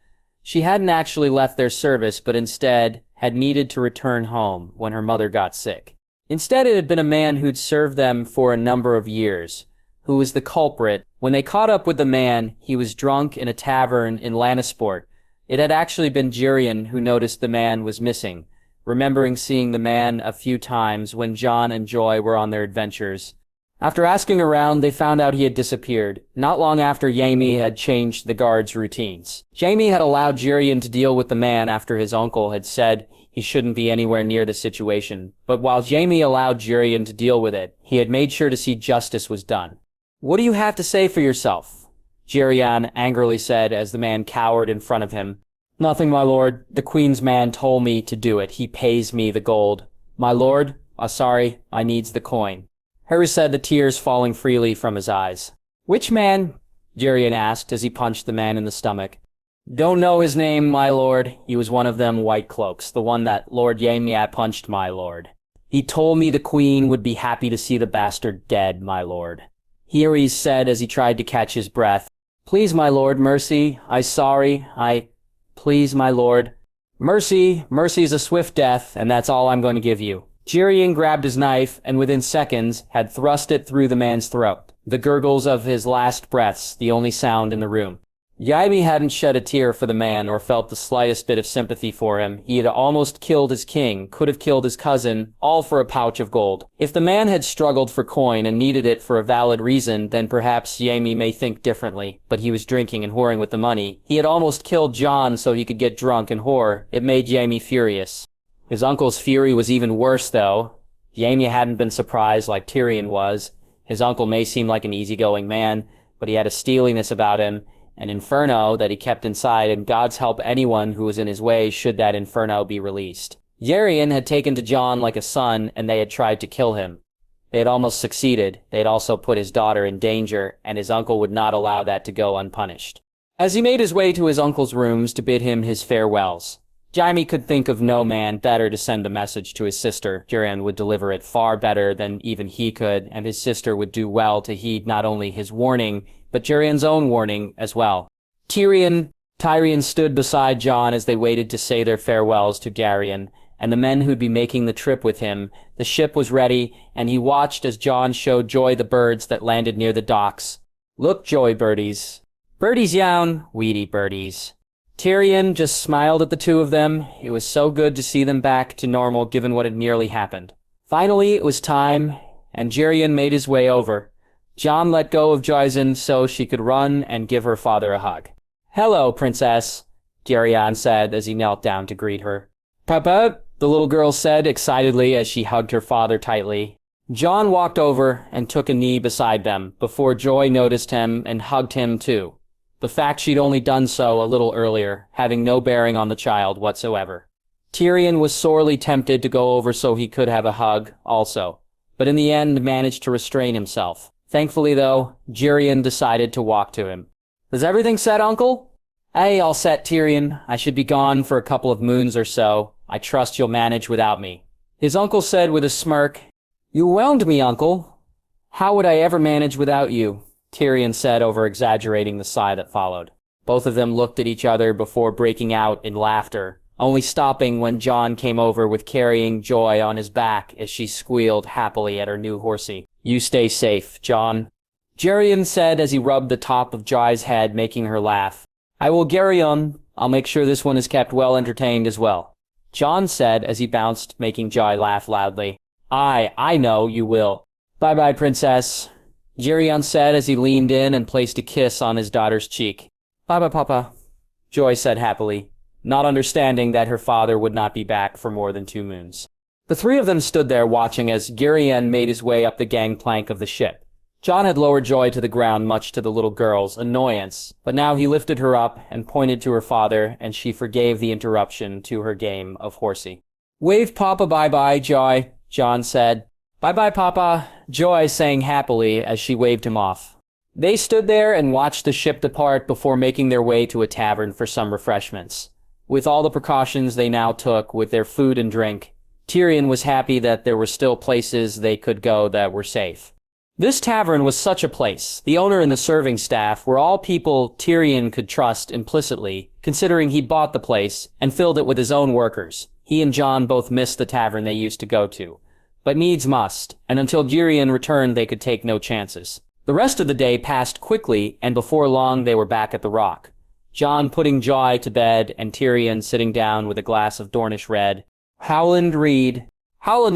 She hadn't actually left their service, but instead had needed to return home when her mother got sick. Instead, it had been a man who'd served them for a number of years, who was the culprit. When they caught up with the man, he was drunk in a tavern in Lannisport. It had actually been Geryon who noticed the man was missing, remembering seeing the man a few times when Jon and Joy were on their adventures. After asking around, they found out he had disappeared, not long after Jaime had changed the guards' routines. Jaime had allowed Geryon to deal with the man after his uncle had said he shouldn't be anywhere near the situation, but while Jaime allowed Geryon to deal with it, he had made sure to see justice was done. What do you have to say for yourself? Geryon angrily said as the man cowered in front of him. Nothing, my lord. The queen's man told me to do it. He pays me the gold. My lord, sorry, I needs the coin. Harry said, the tears falling freely from his eyes. Which man? Geryon asked as he punched the man in the stomach. Don't know his name, my lord. He was one of them white cloaks, the one that Lord Jaime punched, my lord. He told me the queen would be happy to see the bastard dead, my lord. Harry said as he tried to catch his breath. Please, my lord, mercy. Please, my lord. Mercy's a swift death, and that's all I'm going to give you. Geryon grabbed his knife and within seconds had thrust it through the man's throat. The gurgles of his last breaths, the only sound in the room. Jaime hadn't shed a tear for the man or felt the slightest bit of sympathy for him. He had almost killed his king, could have killed his cousin, all for a pouch of gold. If the man had struggled for coin and needed it for a valid reason, then perhaps Jaime may think differently. But he was drinking and whoring with the money. He had almost killed Jon so he could get drunk and whore. It made Jaime furious. His uncle's fury was even worse, though. Jaime hadn't been surprised like Tyrion was. His uncle may seem like an easygoing man, but he had a steeliness about him, an inferno that he kept inside, and God's help anyone who was in his way should that inferno be released. Geryon had taken to Jon like a son, and they had tried to kill him. They had almost succeeded. They had also put his daughter in danger, and his uncle would not allow that to go unpunished. As he made his way to his uncle's rooms to bid him his farewells, Jaime could think of no man better to send a message to his sister. Geryon would deliver it far better than even he could, and his sister would do well to heed not only his warning, but Geryon's own warning as well. Tyrion stood beside Jon as they waited to say their farewells to Geryon, and the men who'd be making the trip with him. The ship was ready, and he watched as Jon showed Joy the birds that landed near the docks. Look, Joy birdies. Birdies yown, weedy birdies. Tyrion just smiled at the two of them. It was so good to see them back to normal given what had nearly happened. Finally, it was time, and Geryon made his way over. Jon let go of Joyzen so she could run and give her father a hug. Hello, princess, Geryon said as he knelt down to greet her. Papa, the little girl said excitedly as she hugged her father tightly. Jon walked over and took a knee beside them before Joy noticed him and hugged him too. The fact she'd only done so a little earlier, having no bearing on the child whatsoever. Tyrion was sorely tempted to go over so he could have a hug also, but in the end managed to restrain himself. Thankfully, though, Geryon decided to walk to him. Is everything set, Uncle? Aye, all set, Tyrion. I should be gone for a couple of moons or so. I trust you'll manage without me. His uncle said with a smirk, "You whelmed me, uncle. How would I ever manage without you?" Tyrion said, over-exaggerating the sigh that followed. Both of them looked at each other before breaking out in laughter, only stopping when Jon came over with carrying Joy on his back as she squealed happily at her new horsey. "You stay safe, Jon," Tyrion said as he rubbed the top of Joy's head, making her laugh. "I will carry on. I'll make sure this one is kept well entertained as well," Jon said as he bounced, making Joy laugh loudly. I know you will." "Bye-bye, princess," Tyrion said as he leaned in and placed a kiss on his daughter's cheek. "Bye-bye, Papa," Joy said happily, not understanding that her father would not be back for more than 2 moons. The three of them stood there watching as Tyrion made his way up the gangplank of the ship. Jon had lowered Joy to the ground, much to the little girl's annoyance, but now he lifted her up and pointed to her father, and she forgave the interruption to her game of horsey. "Wave Papa bye-bye, Joy," Jon said. "Bye-bye, Papa," Joy sang happily as she waved him off. They stood there and watched the ship depart before making their way to a tavern for some refreshments. With all the precautions they now took with their food and drink, Tyrion was happy that there were still places they could go that were safe. This tavern was such a place. The owner and the serving staff were all people Tyrion could trust implicitly, considering he bought the place and filled it with his own workers. He and Jon both missed the tavern they used to go to, but needs must, and until Tyrion returned they could take no chances. The rest of the day passed quickly, and before long they were back at the Rock. Jon putting Joy to bed, and Tyrion sitting down with a glass of Dornish red. Howland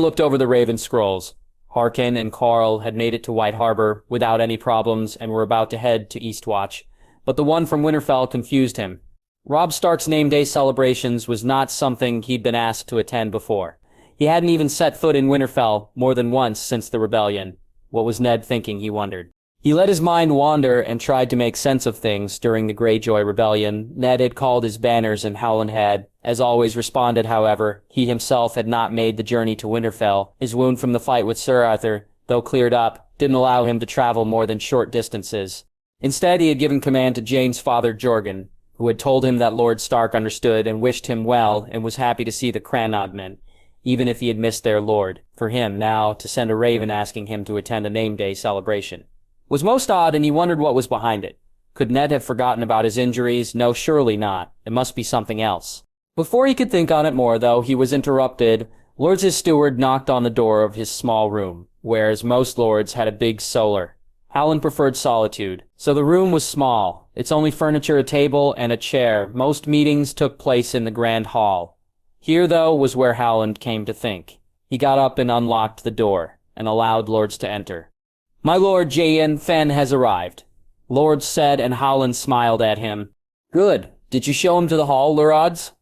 looked over the Raven Scrolls. Harkin and Carl had made it to White Harbor without any problems and were about to head to Eastwatch, but the one from Winterfell confused him. Robb Stark's name day celebrations was not something he'd been asked to attend before. He hadn't even set foot in Winterfell more than once since the rebellion. What was Ned thinking, he wondered. He let his mind wander and tried to make sense of things during the Greyjoy rebellion. Ned had called his banners and Howland had, as always, responded, however. He himself had not made the journey to Winterfell. His wound from the fight with Sir Arthur, though cleared up, didn't allow him to travel more than short distances. Instead, he had given command to Jaime's father, Jorgen, who had told him that Lord Stark understood and wished him well and was happy to see the Cranogmen, even if he had missed their lord. For him, now, to send a raven asking him to attend a name day celebration was most odd, and he wondered what was behind it. Could Ned have forgotten about his injuries? No, surely not. It must be something else. Before he could think on it more, though, he was interrupted. Lord's steward knocked on the door of his small room, whereas most lords had a big solar. Howland preferred solitude, so the room was small. Its only furniture, a table and a chair. Most meetings took place in the grand hall. Here, though, was where Howland came to think. He got up and unlocked the door, and allowed lords to enter. "My lord Jaime Fen has arrived," Lord said, and Howland smiled at him. "Good. Did you show him to the hall, Lurods?"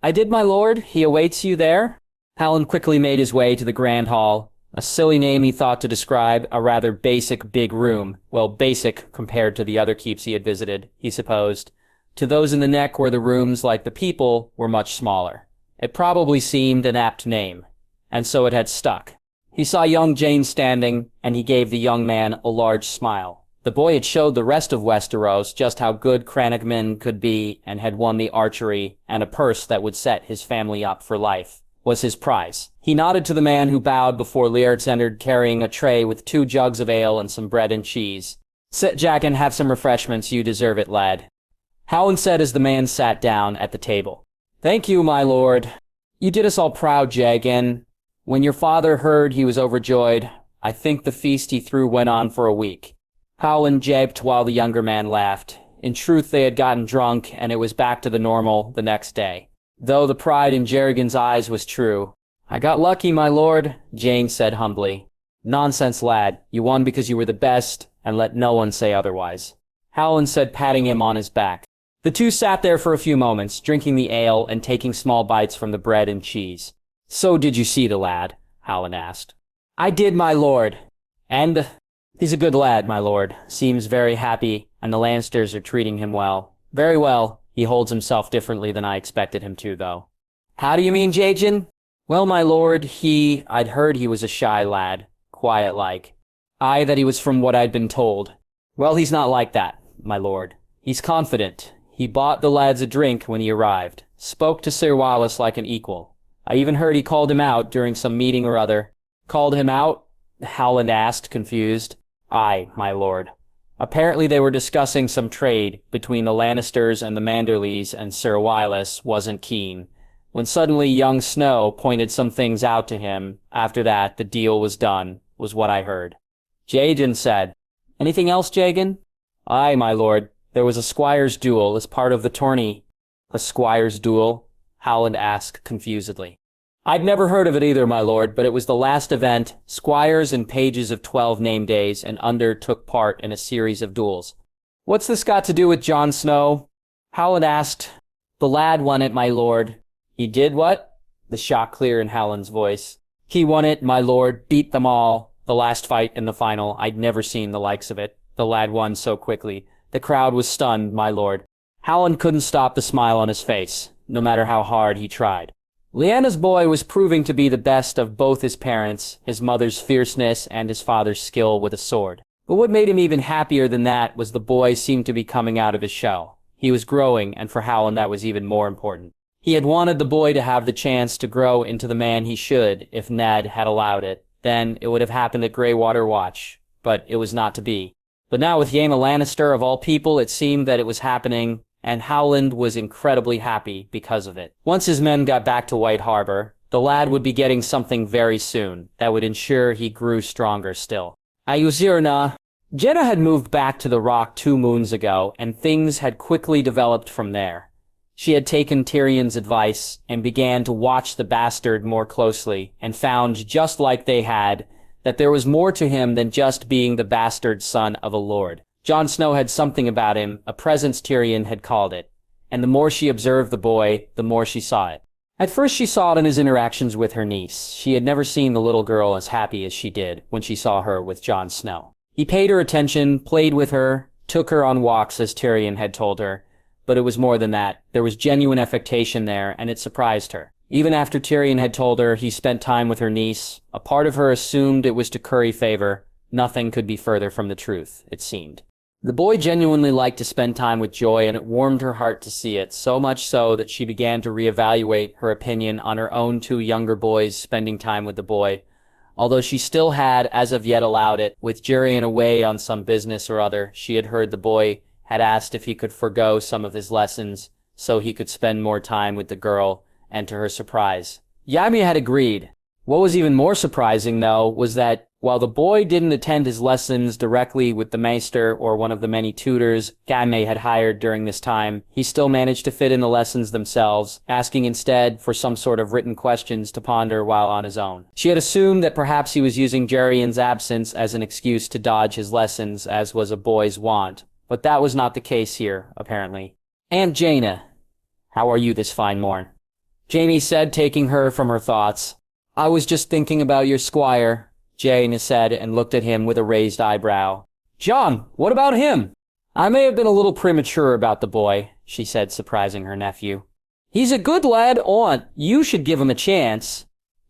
"I did, my lord. He awaits you there." Howland quickly made his way to the grand hall. A silly name, he thought, to describe a rather basic big room. Well, basic compared to the other keeps he had visited, he supposed. To those in the neck where the rooms, like the people, were much smaller. It probably seemed an apt name, and so it had stuck. He saw young Jane standing, and he gave the young man a large smile. The boy had showed the rest of Westeros just how good Cranogmen could be, and had won the archery, and a purse that would set his family up for life was his prize. He nodded to the man who bowed before Liertz entered, carrying a tray with 2 jugs of ale and some bread and cheese. "Sit, Jack, and have some refreshments. You deserve it, lad," Howland said as the man sat down at the table. "Thank you, my lord. You did us all proud, Jagan. When your father heard, he was overjoyed. I think the feast he threw went on for a week." Howland japed while the younger man laughed. In truth, they had gotten drunk, and it was back to the normal the next day. Though the pride in Jerrigan's eyes was true. "I got lucky, my lord," Jane said humbly. "Nonsense, lad. You won because you were the best, and let no one say otherwise," Howland said, patting him on his back. The two sat there for a few moments, drinking the ale and taking small bites from the bread and cheese. "So did you see the lad?" Howland asked. "I did, my lord. And he's a good lad, my lord. Seems very happy, and the Lannisters are treating him well." "Very well. He holds himself differently than I expected him to, though." "How do you mean, Jajan?" "Well, my lord, I'd heard he was a shy lad. Quiet-like. Aye, that he was from what I'd been told. Well, he's not like that, my lord. He's confident. He bought the lads a drink when he arrived. Spoke to Sir Wallace like an equal. I even heard he called him out during some meeting or other. Called him out? Howland asked, confused. Aye, my lord. Apparently they were discussing some trade between the Lannisters and the Manderleys, and Sir Wylis wasn't keen. When suddenly young Snow pointed some things out to him, after that the deal was done, was what I heard. Jagan said, Anything else, Jagan? Aye, my lord. There was a squire's duel as part of the tourney. A squire's duel? Howland asked confusedly. I'd never heard of it either, my lord, but it was the last event. Squires and pages of 12 name days and under took part in a series of duels. What's this got to do with Jon Snow? Howland asked. The lad won it, my lord. He did what? The shock clear in Howland's voice. He won it, my lord, beat them all. The last fight in the final, I'd never seen the likes of it. The lad won so quickly. The crowd was stunned, my lord. Howland couldn't stop the smile on his face, no matter how hard he tried. Lyanna's boy was proving to be the best of both his parents, his mother's fierceness and his father's skill with a sword. But what made him even happier than that was the boy seemed to be coming out of his shell. He was growing, and for Howland that was even more important. He had wanted the boy to have the chance to grow into the man he should, if Ned had allowed it. Then it would have happened at Greywater Watch, but it was not to be. But now with Jaime Lannister, of all people, it seemed that it was happening, and Howland was incredibly happy because of it. Once his men got back to White Harbor, the lad would be getting something very soon that would ensure he grew stronger still. Ayuzirna. Jenna had moved back to the Rock 2 moons ago, and things had quickly developed from there. She had taken Tyrion's advice and began to watch the bastard more closely, and found, just like they had, that there was more to him than just being the bastard son of a lord. Jon Snow had something about him, a presence Tyrion had called it, and the more she observed the boy, the more she saw it. At first she saw it in his interactions with her niece. She had never seen the little girl as happy as she did when she saw her with Jon Snow. He paid her attention, played with her, took her on walks as Tyrion had told her, but it was more than that. There was genuine affection there, and it surprised her. Even after Tyrion had told her he spent time with her niece, a part of her assumed it was to curry favor. Nothing could be further from the truth, it seemed. The boy genuinely liked to spend time with Joy, and it warmed her heart to see it, so much so that she began to reevaluate her opinion on her own 2 younger boys spending time with the boy, although she still had, as of yet, allowed it. With Jurian away on some business or other, she had heard the boy had asked if he could forgo some of his lessons so he could spend more time with the girl, and to her surprise, Jaime had agreed. What was even more surprising, though, was that while the boy didn't attend his lessons directly with the maester or one of the many tutors Jaime had hired during this time, he still managed to fit in the lessons themselves, asking instead for some sort of written questions to ponder while on his own. She had assumed that perhaps he was using Jurian's absence as an excuse to dodge his lessons, as was a boy's wont. But that was not the case here, apparently. Aunt Jaina, how are you this fine morn? Jaime said, taking her from her thoughts. I was just thinking about your squire, Jaina said, and looked at him with a raised eyebrow. Jon, what about him? I may have been a little premature about the boy, she said, surprising her nephew. He's a good lad, aunt. You should give him a chance.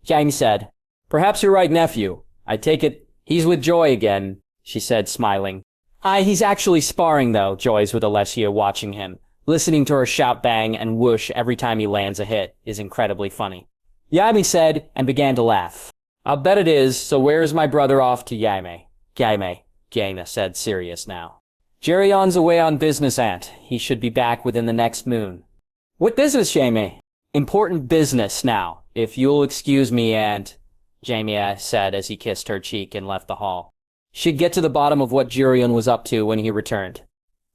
Jaime said, Perhaps you're right, nephew. I take it he's with Joy again, she said, smiling. He's actually sparring, though, Joy's with Alessia watching him. Listening to her shout bang and whoosh every time he lands a hit is incredibly funny. Jaime said, and began to laugh. I'll bet it is, so where is my brother off to, Jaime? Jaina said, serious now. Gerion's away on business, aunt. He should be back within the next moon. What business, Jaime? Important business now, if you'll excuse me, aunt, Jaime said as he kissed her cheek and left the hall. She'd get to the bottom of what Jurion was up to when he returned.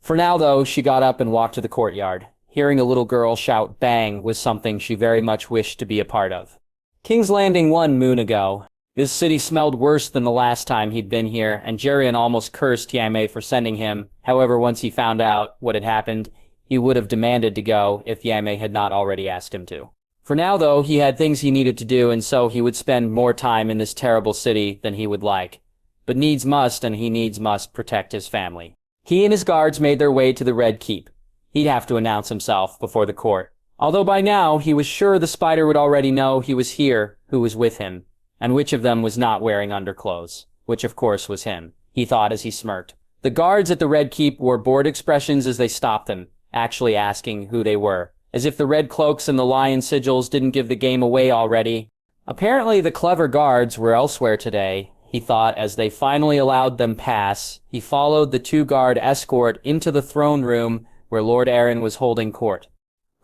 For now, though, she got up and walked to the courtyard. Hearing a little girl shout bang was something she very much wished to be a part of. King's Landing 1 moon ago. This city smelled worse than the last time he'd been here, and Jurion almost cursed Jaime for sending him. However, once he found out what had happened, he would have demanded to go if Jaime had not already asked him to. For now, though, he had things he needed to do, and so he would spend more time in this terrible city than he would like. But needs must, and he needs must protect his family. He and his guards made their way to the Red Keep. He'd have to announce himself before the court. Although by now, he was sure the spider would already know he was here, who was with him, and which of them was not wearing underclothes, which of course was him, he thought as he smirked. The guards at the Red Keep wore bored expressions as they stopped them, actually asking who they were. As if the red cloaks and the lion sigils didn't give the game away already. Apparently the clever guards were elsewhere today, he thought as they finally allowed them pass. He followed the two-guard escort into the throne room where Lord Arryn was holding court.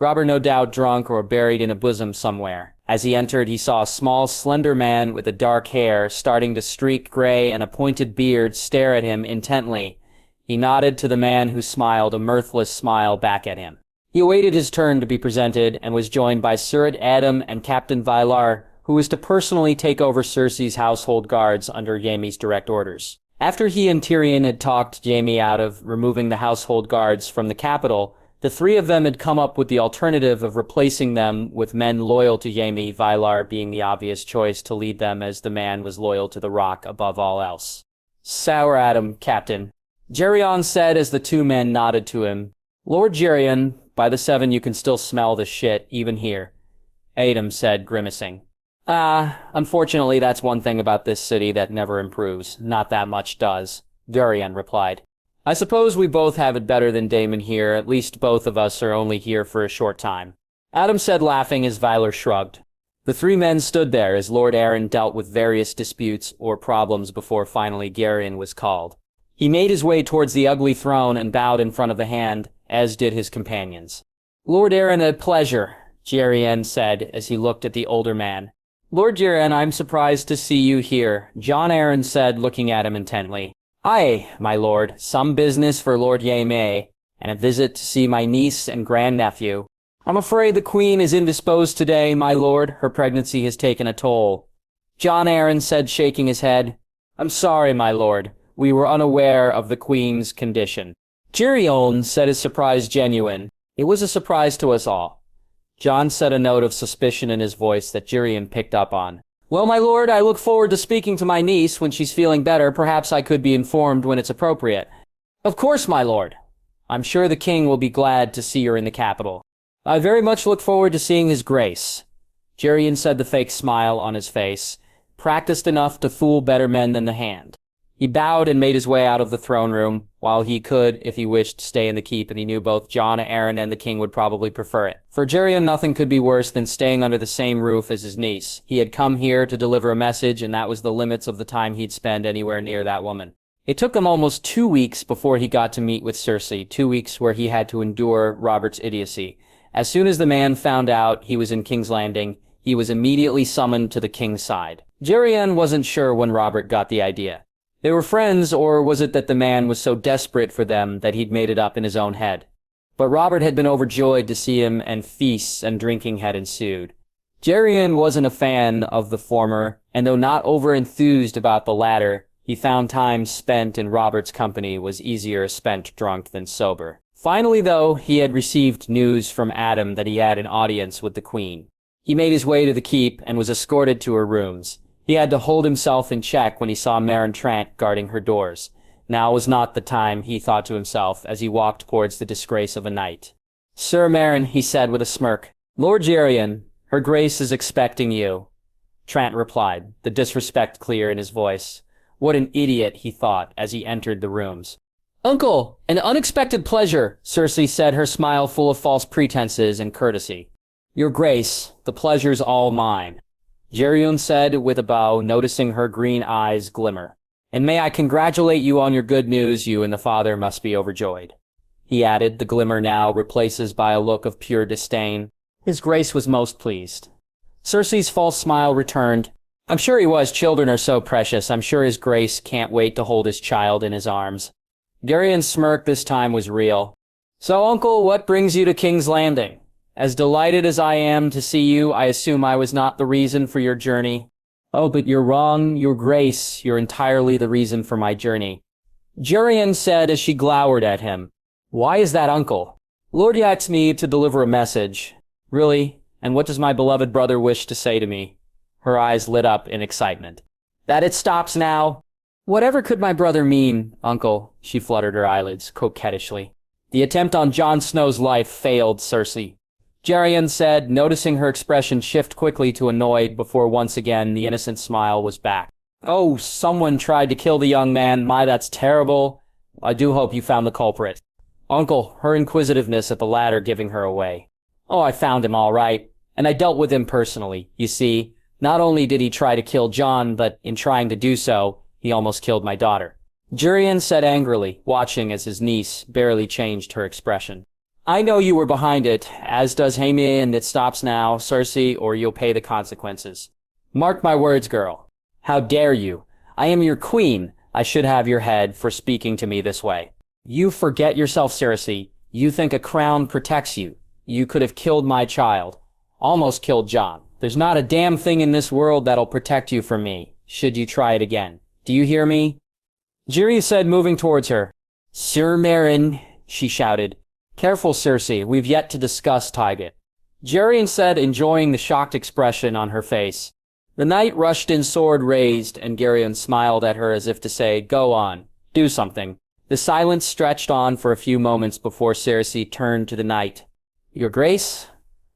Robert no doubt drunk or buried in a bosom somewhere. As he entered, he saw a small, slender man with a dark hair starting to streak gray and a pointed beard stare at him intently. He nodded to the man who smiled a mirthless smile back at him. He awaited his turn to be presented and was joined by Sir Adam and Captain Vylar, who was to personally take over Cersei's household guards under Jaime's direct orders. After he and Tyrion had talked Jaime out of removing the household guards from the capital, the three of them had come up with the alternative of replacing them with men loyal to Jaime, Vylar being the obvious choice to lead them as the man was loyal to the Rock above all else. "Sour Adam, Captain," Geryon said as the two men nodded to him. "Lord Geryon, by the seven you can still smell the shit, even here," Adam said, grimacing. Unfortunately that's one thing about this city that never improves. Not that much does," Durian replied. "I suppose we both have it better than Daemon here, at least both of us are only here for a short time," Adam said, laughing as Vylar shrugged. The three men stood there as Lord Arryn dealt with various disputes or problems before finally Geryon was called. He made his way towards the ugly throne and bowed in front of the hand, as did his companions. "Lord Arryn, a pleasure," Geryon said as he looked at the older man. "Lord Geryon, I'm surprised to see you here," Jon Arryn said, looking at him intently. "Aye, my lord, some business for Lord Jaime, and a visit to see my niece and grandnephew. I'm afraid the queen is indisposed today, my lord. Her pregnancy has taken a toll," Jon Arryn said, shaking his head. "I'm sorry, my lord. We were unaware of the queen's condition." Geryon said, his surprise genuine. "It was a surprise to us all." Jon said, a note of suspicion in his voice that Geryon picked up on. "Well, my lord, I look forward to speaking to my niece when she's feeling better. Perhaps I could be informed when it's appropriate." "Of course, my lord. I'm sure the king will be glad to see her in the capital." "I very much look forward to seeing his grace," Geryon said, the fake smile on his face, practiced enough to fool better men than the hand. He bowed and made his way out of the throne room, while he could, if he wished, stay in the keep, and he knew both Jon Arryn and the king would probably prefer it. For Geryon, nothing could be worse than staying under the same roof as his niece. He had come here to deliver a message, and that was the limits of the time he'd spend anywhere near that woman. It took him almost 2 weeks before he got to meet with Cersei, 2 weeks where he had to endure Robert's idiocy. As soon as the man found out he was in King's Landing, he was immediately summoned to the king's side. Geryon wasn't sure when Robert got the idea. They were friends, or was it that the man was so desperate for them that he'd made it up in his own head? But Robert had been overjoyed to see him, and feasts and drinking had ensued. Geryon wasn't a fan of the former, and though not over-enthused about the latter, he found time spent in Robert's company was easier spent drunk than sober. Finally, though, he had received news from Adam that he had an audience with the queen. He made his way to the keep and was escorted to her rooms. He had to hold himself in check when he saw Meryn Trant guarding her doors. Now was not the time, he thought to himself, as he walked towards the disgrace of a night. "Sir Meryn," he said with a smirk. "Lord Geryon, her grace is expecting you," Trant replied, the disrespect clear in his voice. What an idiot, he thought, as he entered the rooms. "Uncle, an unexpected pleasure," Cersei said, her smile full of false pretenses and courtesy. "Your grace, the pleasure's all mine," Geryon said with a bow, noticing her green eyes glimmer. "And may I congratulate you on your good news. You and the father must be overjoyed," he added, the glimmer now replaces by a look of pure disdain. His grace was most pleased. Cersei's false smile returned. "I'm sure he was. Children are so precious. I'm sure his grace can't wait to hold his child in his arms." Geryon's smirk this time was real. "So, uncle, what brings you to King's Landing? As delighted as I am to see you, I assume I was not the reason for your journey." "Oh, but you're wrong, your grace. You're entirely the reason for my journey," Geryon said as she glowered at him. "Why is that, uncle?" "Lord asked me to deliver a message." "Really? And what does my beloved brother wish to say to me?" Her eyes lit up in excitement. "That it stops now?" "Whatever could my brother mean, uncle?" She fluttered her eyelids coquettishly. "The attempt on Jon Snow's life failed, Cersei," Geryon said, noticing her expression shift quickly to annoyed before once again the innocent smile was back. "Oh, someone tried to kill the young man. My, that's terrible. I do hope you found the culprit." "Uncle," her inquisitiveness at the latter giving her away. Oh, I found him all right. And I dealt with him personally. You see, not only did he try to kill Jon, but in trying to do so, he almost killed my daughter. Jurian said angrily, watching as his niece barely changed her expression. I know you were behind it, as does Jaime, and it stops now, Cersei, or you'll pay the consequences. Mark my words, girl. How dare you? I am your queen. I should have your head for speaking to me this way. You forget yourself, Cersei. You think a crown protects you. You could have killed my child. Almost killed Jon. There's not a damn thing in this world that'll protect you from me, should you try it again. Do you hear me? Jiri said, moving towards her. Sir Meryn, she shouted. Careful, Cersei. We've yet to discuss Tyget. Jerian said, enjoying the shocked expression on her face. The knight rushed in, sword raised, and Gerion smiled at her as if to say, go on, do something. The silence stretched on for a few moments before Cersei turned to the knight. Your Grace?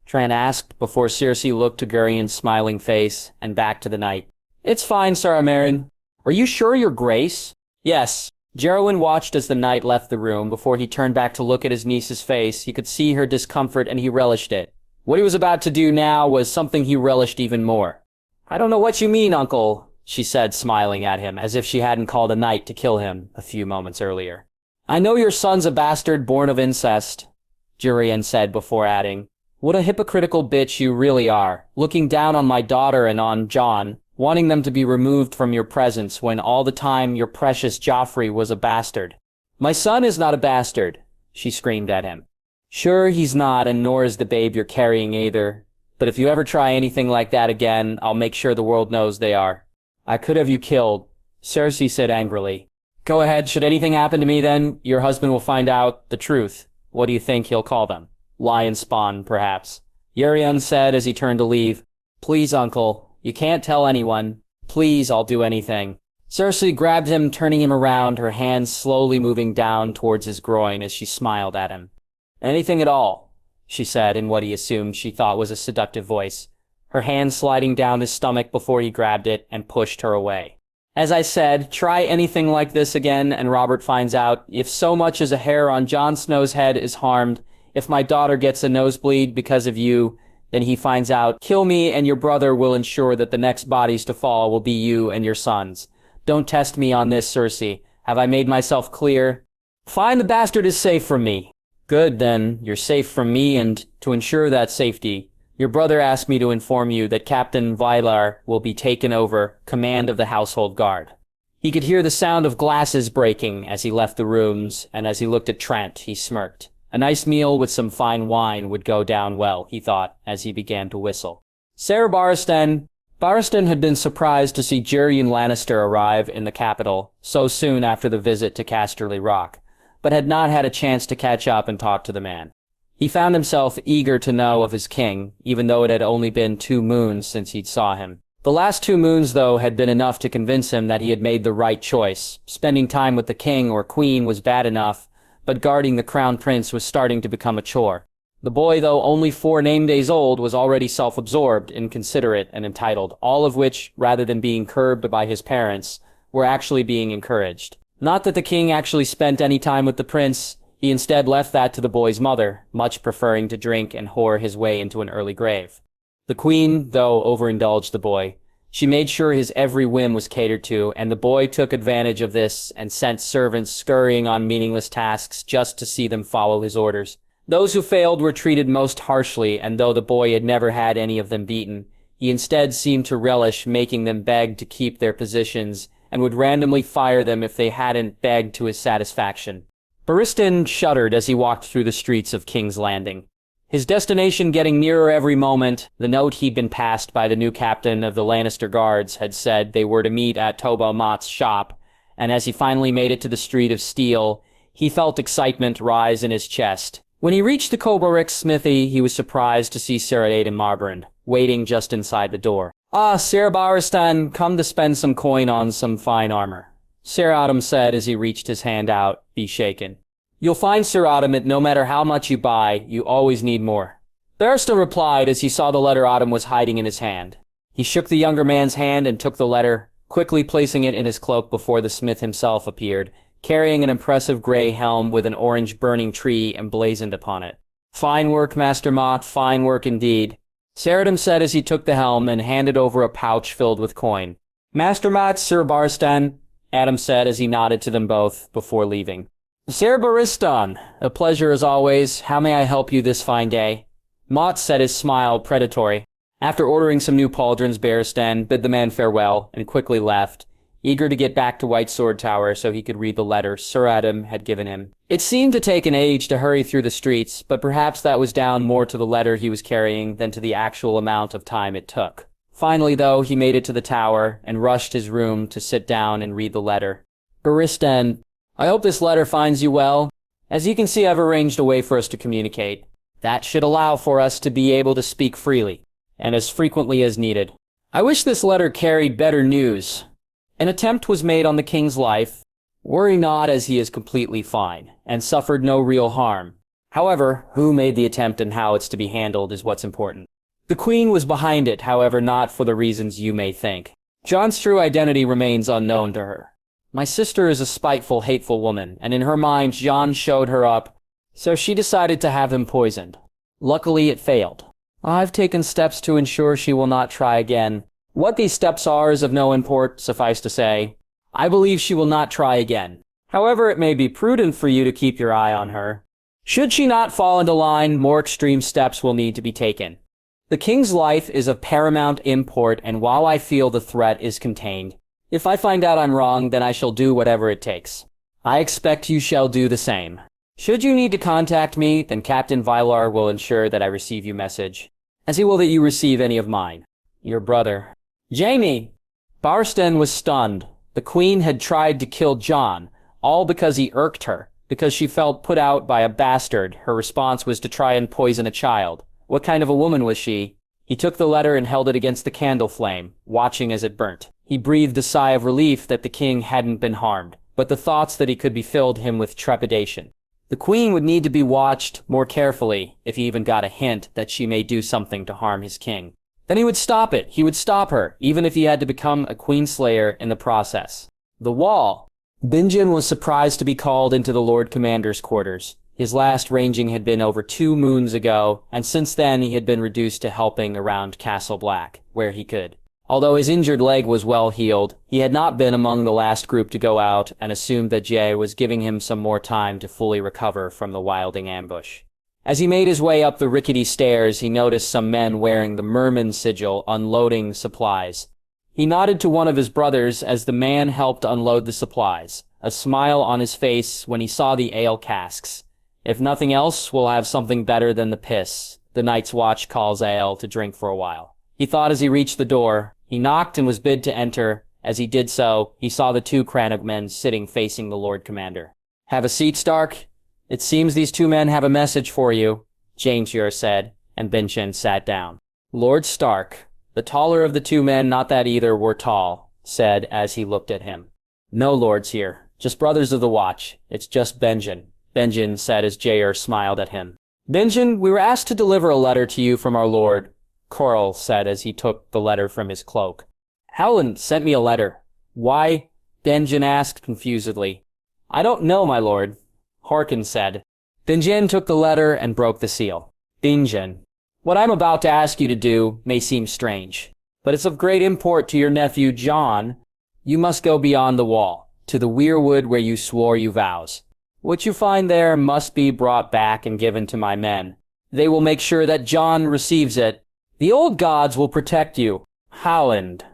Tran asked before Cersei looked to Gerion's smiling face and back to the knight. It's fine, Sir Meryn. Are you sure, Your Grace? Yes. Gerwin watched as the knight left the room. Before he turned back to look at his niece's face, he could see her discomfort and he relished it. What he was about to do now was something he relished even more. I don't know what you mean, Uncle, she said, smiling at him, as if she hadn't called a knight to kill him a few moments earlier. I know your son's a bastard born of incest, Jurian said before adding, what a hypocritical bitch you really are, looking down on my daughter and on Jon, wanting them to be removed from your presence when all the time your precious Joffrey was a bastard. My son is not a bastard, she screamed at him. Sure, he's not, and nor is the babe you're carrying either. But if you ever try anything like that again, I'll make sure the world knows they are. I could have you killed, Cersei said angrily. Go ahead, should anything happen to me then, your husband will find out the truth. What do you think he'll call them? Lion spawn, perhaps. Yerion said as he turned to leave. Please, Uncle. You can't tell anyone. Please, I'll do anything. Cersei grabbed him, turning him around, her hands slowly moving down towards his groin as she smiled at him. Anything at all, she said in what he assumed she thought was a seductive voice, her hand sliding down his stomach before he grabbed it and pushed her away. As I said, try anything like this again and Robert finds out, if so much as a hair on Jon Snow's head is harmed, if my daughter gets a nosebleed because of you, then he finds out, kill me and your brother will ensure that the next bodies to fall will be you and your sons. Don't test me on this, Cersei. Have I made myself clear? Fine, the bastard is safe from me. Good, then. You're safe from me, and to ensure that safety, your brother asked me to inform you that Captain Vylar will be taken over command of the household guard. He could hear the sound of glasses breaking as he left the rooms, and as he looked at Trent, he smirked. A nice meal with some fine wine would go down well, he thought, as he began to whistle. Sarah Barristan had been surprised to see Jaime Lannister arrive in the capital so soon after the visit to Casterly Rock, but had not had a chance to catch up and talk to the man. He found himself eager to know of his king, even though it had only been 2 moons since he'd saw him. The last 2 moons, though, had been enough to convince him that he had made the right choice. Spending time with the king or queen was bad enough, but guarding the crown prince was starting to become a chore. The boy, though only 4 name days old, was already self-absorbed, inconsiderate, and entitled, all of which, rather than being curbed by his parents, were actually being encouraged. Not that the king actually spent any time with the prince, he instead left that to the boy's mother, much preferring to drink and whore his way into an early grave. The queen, though, overindulged the boy. She made sure his every whim was catered to, and the boy took advantage of this and sent servants scurrying on meaningless tasks just to see them follow his orders. Those who failed were treated most harshly, and though the boy had never had any of them beaten, he instead seemed to relish making them beg to keep their positions, and would randomly fire them if they hadn't begged to his satisfaction. Barristan shuddered as he walked through the streets of King's Landing. His destination getting nearer every moment, the note he'd been passed by the new captain of the Lannister Guards had said they were to meet at Tobo Mott's shop, and as he finally made it to the Street of Steel, he felt excitement rise in his chest. When he reached the Koborik's smithy, he was surprised to see Saradomin Marbrand, waiting just inside the door. Ah, Ser Barristan, come to spend some coin on some fine armor, Ser Autumn said as he reached his hand out, be shaken. You'll find, Ser Autumn, that no matter how much you buy, you always need more. Barristan replied as he saw the letter Autumn was hiding in his hand. He shook the younger man's hand and took the letter, quickly placing it in his cloak before the smith himself appeared, carrying an impressive gray helm with an orange burning tree emblazoned upon it. Fine work, Master Mott, fine work indeed, Saradam said as he took the helm and handed over a pouch filled with coin. Master Mott, Sir Barstan, Adam said as he nodded to them both before leaving. Sir Baristan, a pleasure as always. How may I help you this fine day? Mott said, his smile predatory. After ordering some new pauldrons, Baristan bid the man farewell and quickly left, eager to get back to White Sword Tower so he could read the letter Sir Adam had given him. It seemed to take an age to hurry through the streets, but perhaps that was down more to the letter he was carrying than to the actual amount of time it took. Finally, though, he made it to the tower and rushed his room to sit down and read the letter. Baristan, I hope this letter finds you well. As you can see, I've arranged a way for us to communicate. That should allow for us to be able to speak freely, and as frequently as needed. I wish this letter carried better news. An attempt was made on the king's life. Worry not, as he is completely fine, and suffered no real harm. However, who made the attempt and how it's to be handled is what's important. The queen was behind it, however, not for the reasons you may think. Jon's true identity remains unknown to her. My sister is a spiteful, hateful woman, and in her mind, Jon showed her up, so she decided to have him poisoned. Luckily, it failed. I've taken steps to ensure she will not try again. What these steps are is of no import, suffice to say. I believe she will not try again. However, it may be prudent for you to keep your eye on her. Should she not fall into line, more extreme steps will need to be taken. The king's life is of paramount import, and while I feel the threat is contained, if I find out I'm wrong, then I shall do whatever it takes. I expect you shall do the same. Should you need to contact me, then Captain Vylar will ensure that I receive your message, as he will that you receive any of mine. Your brother. Jaime! Barstan was stunned. The queen had tried to kill Jon, all because he irked her, because she felt put out by a bastard. Her response was to try and poison a child. What kind of a woman was she? He took the letter and held it against the candle flame, watching as it burnt. He breathed a sigh of relief that the king hadn't been harmed, but the thoughts that he could be filled him with trepidation. The queen would need to be watched more carefully if he even got a hint that she may do something to harm his king. Then he would stop it. He would stop her, even if he had to become a queenslayer in the process. The wall. Benjen was surprised to be called into the Lord Commander's quarters. His last ranging had been over 2 moons ago, and since then he had been reduced to helping around Castle Black, where he could. Although his injured leg was well healed, he had not been among the last group to go out and assumed that Jay was giving him some more time to fully recover from the wilding ambush. As he made his way up the rickety stairs, he noticed some men wearing the Merman sigil unloading supplies. He nodded to one of his brothers as the man helped unload the supplies, a smile on his face when he saw the ale casks. If nothing else, we'll have something better than the piss. The Night's Watch calls ale to drink for a while. He thought as he reached the door. He knocked and was bid to enter. As he did so, he saw the 2 Crannog men sitting facing the Lord Commander. Have a seat, Stark. It seems these 2 men have a message for you, James said, and Benjen sat down. Lord Stark, the taller of the 2 men, not that either were tall, said as he looked at him. No lords here, just brothers of the Watch. It's just Benjen, said as Jair smiled at him. Benjen, we were asked to deliver a letter to you from our lord, Corl said as he took the letter from his cloak. Howland sent me a letter. Why? Benjen asked confusedly. I don't know, my lord, Harkin said. Benjen took the letter and broke the seal. Benjen, what I'm about to ask you to do may seem strange, but it's of great import to your nephew Jon. You must go beyond the wall, to the weirwood where you swore you vows. What you find there must be brought back and given to my men. They will make sure that Jon receives it. The old gods will protect you. Howland.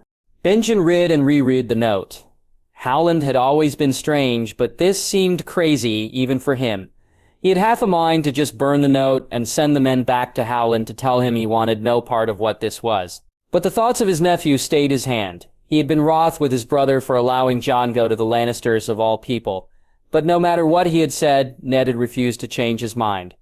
Benjen read and reread the note. Howland had always been strange, but this seemed crazy even for him. He had half a mind to just burn the note and send the men back to Howland to tell him he wanted no part of what this was. But the thoughts of his nephew stayed his hand. He had been wroth with his brother for allowing Jon go to the Lannisters of all people. But no matter what he had said, Ned had refused to change his mind.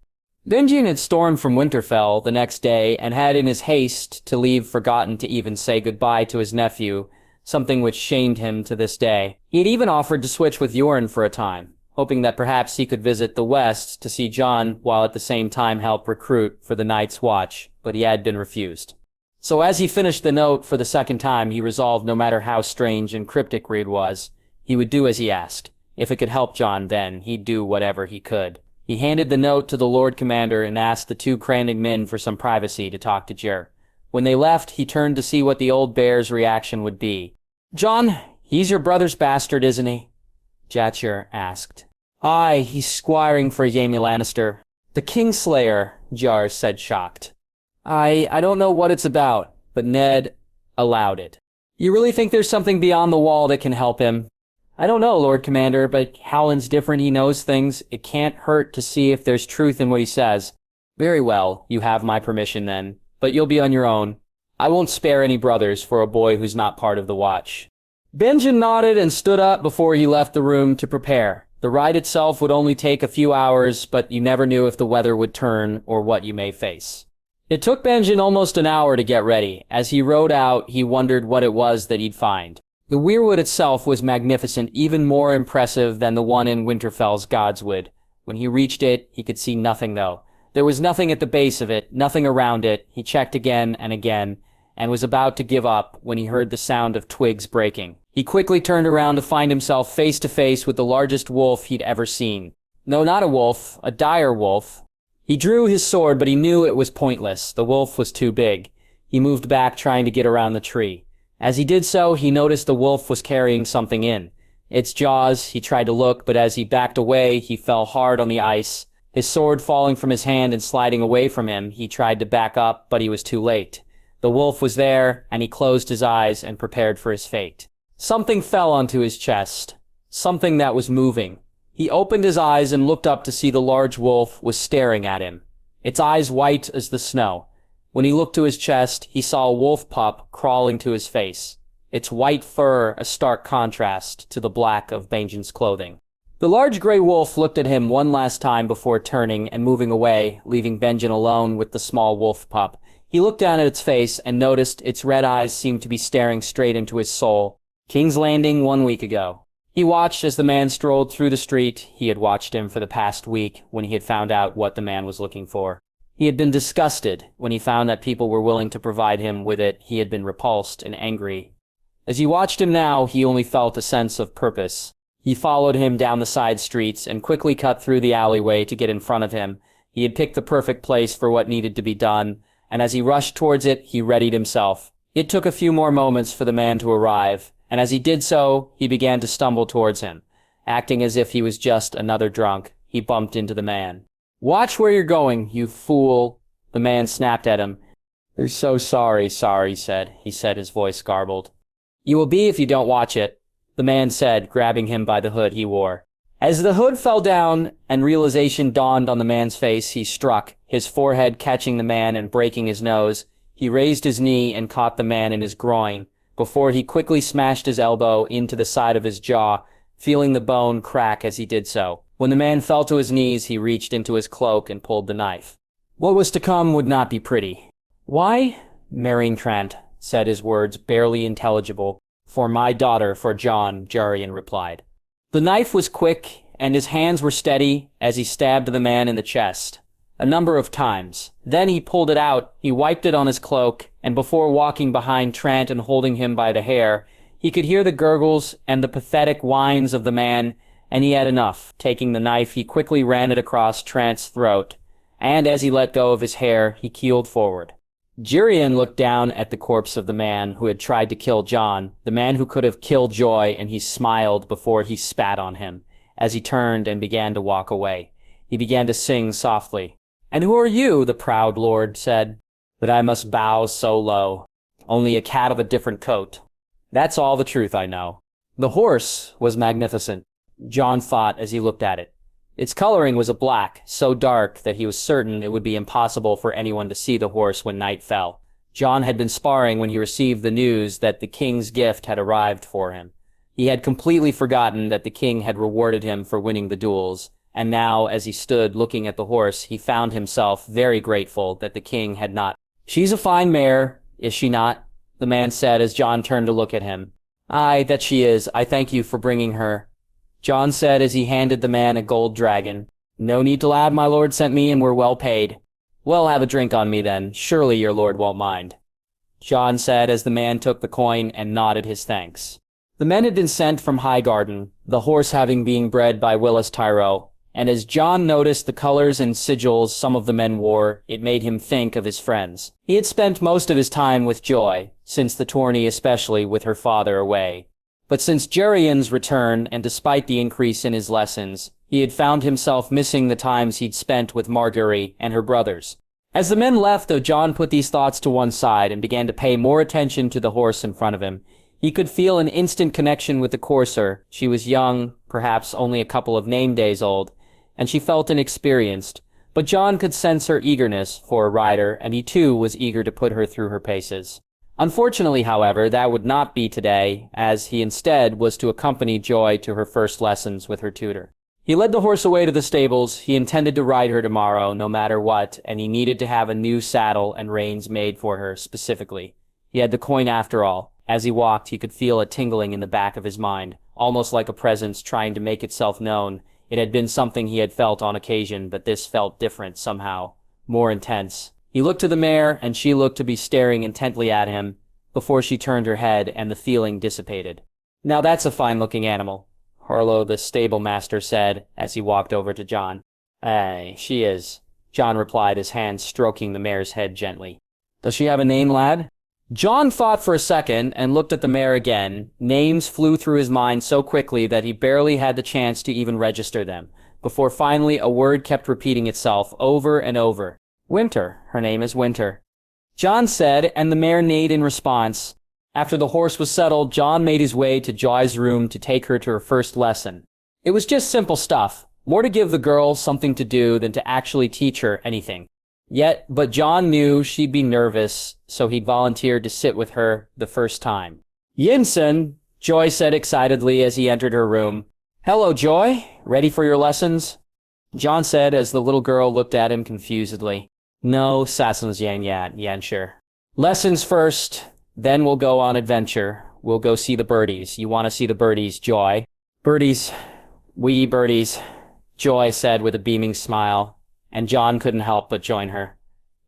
Benjen had stormed from Winterfell the next day and had in his haste to leave forgotten to even say goodbye to his nephew, something which shamed him to this day. He had even offered to switch with Yorn for a time, hoping that perhaps he could visit the West to see Jon while at the same time help recruit for the Night's Watch, but he had been refused. So as he finished the note for the second time, he resolved no matter how strange and cryptic Reed was, he would do as he asked. If it could help Jon, then he'd do whatever he could. He handed the note to the Lord Commander and asked the two Crandon men for some privacy to talk to Jer. When they left, he turned to see what the old bear's reaction would be. "Jon, he's your brother's bastard, isn't he?" Jatcher asked. "Aye, he's squiring for Jaime Lannister. The Kingslayer," Jar said, shocked. I don't know what it's about," but Ned allowed it. "You really think there's something beyond the wall that can help him?" "I don't know, Lord Commander, but Howland's different. He knows things. It can't hurt to see if there's truth in what he says." "Very well, you have my permission then, but you'll be on your own. I won't spare any brothers for a boy who's not part of the Watch." Benjen nodded and stood up before he left the room to prepare. The ride itself would only take a few hours, but you never knew if the weather would turn or what you may face. It took Benjen almost an hour to get ready. As he rode out, he wondered what it was that he'd find. The weirwood itself was magnificent, even more impressive than the one in Winterfell's Godswood. When he reached it, he could see nothing, though. There was nothing at the base of it, nothing around it. He checked again and again, and was about to give up when he heard the sound of twigs breaking. He quickly turned around to find himself face to face with the largest wolf he'd ever seen. No, not a wolf, a dire wolf. He drew his sword, but he knew it was pointless. The wolf was too big. He moved back, trying to get around the tree. As he did so, he noticed the wolf was carrying something in its jaws. He tried to look, but as he backed away, he fell hard on the ice. His sword falling from his hand and sliding away from him, he tried to back up, but he was too late. The wolf was there, and he closed his eyes and prepared for his fate. Something fell onto his chest. Something that was moving. He opened his eyes and looked up to see the large wolf was staring at him, its eyes white as the snow. When he looked to his chest, he saw a wolf pup crawling to his face, its white fur a stark contrast to the black of Benjen's clothing. The large gray wolf looked at him one last time before turning and moving away, leaving Benjen alone with the small wolf pup. He looked down at its face and noticed its red eyes seemed to be staring straight into his soul. King's Landing 1 week ago. He watched as the man strolled through the street. He had watched him for the past week when he had found out what the man was looking for. He had been disgusted when he found that people were willing to provide him with it. He had been repulsed and angry. As he watched him now, he only felt a sense of purpose. He followed him down the side streets and quickly cut through the alleyway to get in front of him. He had picked the perfect place for what needed to be done, and as he rushed towards it, he readied himself. It took a few more moments for the man to arrive, and as he did so, he began to stumble towards him. Acting as if he was just another drunk, he bumped into the man. "Watch where you're going, you fool," the man snapped at him. "They're so sorry, he said, his voice garbled. "You will be if you don't watch it," the man said, grabbing him by the hood he wore. As the hood fell down and realization dawned on the man's face, he struck, his forehead catching the man and breaking his nose. He raised his knee and caught the man in his groin, before he quickly smashed his elbow into the side of his jaw, feeling the bone crack as he did so. When the man fell to his knees, he reached into his cloak and pulled the knife. What was to come would not be pretty. "Why?" Trant said, his words barely intelligible. "For my daughter, for Jon," Jarian replied. The knife was quick, and his hands were steady as he stabbed the man in the chest. A number of times. Then he pulled it out, he wiped it on his cloak, and before walking behind Trant and holding him by the hair, he could hear the gurgles and the pathetic whines of the man, and he had enough. Taking the knife, he quickly ran it across Trant's throat, and as he let go of his hair, he keeled forward. Jirian looked down at the corpse of the man who had tried to kill Jon, the man who could have killed Joy, and he smiled before he spat on him. As he turned and began to walk away, he began to sing softly. "And who are you?" the proud lord said, "that I must bow so low? Only a cat of a different coat. That's all the truth I know." The horse was magnificent, Jon thought as he looked at it. Its coloring was a black, so dark that he was certain it would be impossible for anyone to see the horse when night fell. Jon had been sparring when he received the news that the king's gift had arrived for him. He had completely forgotten that the king had rewarded him for winning the duels, and now, as he stood looking at the horse, he found himself very grateful that the king had not. "She's a fine mare, is she not?" the man said as Jon turned to look at him. "Aye, that she is. I thank you for bringing her," Jon said as he handed the man a gold dragon. "No need to laugh, my lord sent me and we're well paid." "Well, have a drink on me then. Surely your lord won't mind," Jon said as the man took the coin and nodded his thanks. The men had been sent from Highgarden, the horse having been bred by Willis Tyrell, and as Jon noticed the colors and sigils some of the men wore, it made him think of his friends. He had spent most of his time with Joy, since the tourney especially with her father away. But since Jerian's return, and despite the increase in his lessons, he had found himself missing the times he'd spent with Marguerite and her brothers. As the men left, though, Jon put these thoughts to one side and began to pay more attention to the horse in front of him. He could feel an instant connection with the courser. She was young, perhaps only a couple of name days old, and she felt inexperienced, but Jon could sense her eagerness for a rider, and he too was eager to put her through her paces. Unfortunately, however, that would not be today, as he instead was to accompany Joy to her first lessons with her tutor. He led the horse away to the stables. He intended to ride her tomorrow, no matter what, and he needed to have a new saddle and reins made for her specifically. He had the coin after all. As he walked, he could feel a tingling in the back of his mind, almost like a presence trying to make itself known. It had been something he had felt on occasion, but this felt different somehow, more intense. He looked to the mare, and she looked to be staring intently at him before she turned her head, and the feeling dissipated. "Now that's a fine-looking animal," Harlow, the stable master, said as he walked over to Jon. "Aye, she is," Jon replied, his hand stroking the mare's head gently. "Does she have a name, lad?" Jon thought for a second and looked at the mare again. Names flew through his mind so quickly that he barely had the chance to even register them, before finally a word kept repeating itself over and over. "Winter. Her name is Winter," Jon said, and the mare neighed in response. After the horse was settled, Jon made his way to Joy's room to take her to her first lesson. It was just simple stuff, more to give the girl something to do than to actually teach her anything. But Jon knew she'd be nervous, so he'd volunteered to sit with her the first time. "Yinsen," Joy said excitedly as he entered her room. "Hello, Joy. Ready for your lessons?" Jon said as the little girl looked at him confusedly. "No, Sassons Yansher. Lessons first, then we'll go on adventure. We'll go see the birdies. You want to see the birdies, Joy?" "Birdies. Wee birdies," Joy said with a beaming smile, and Jon couldn't help but join her.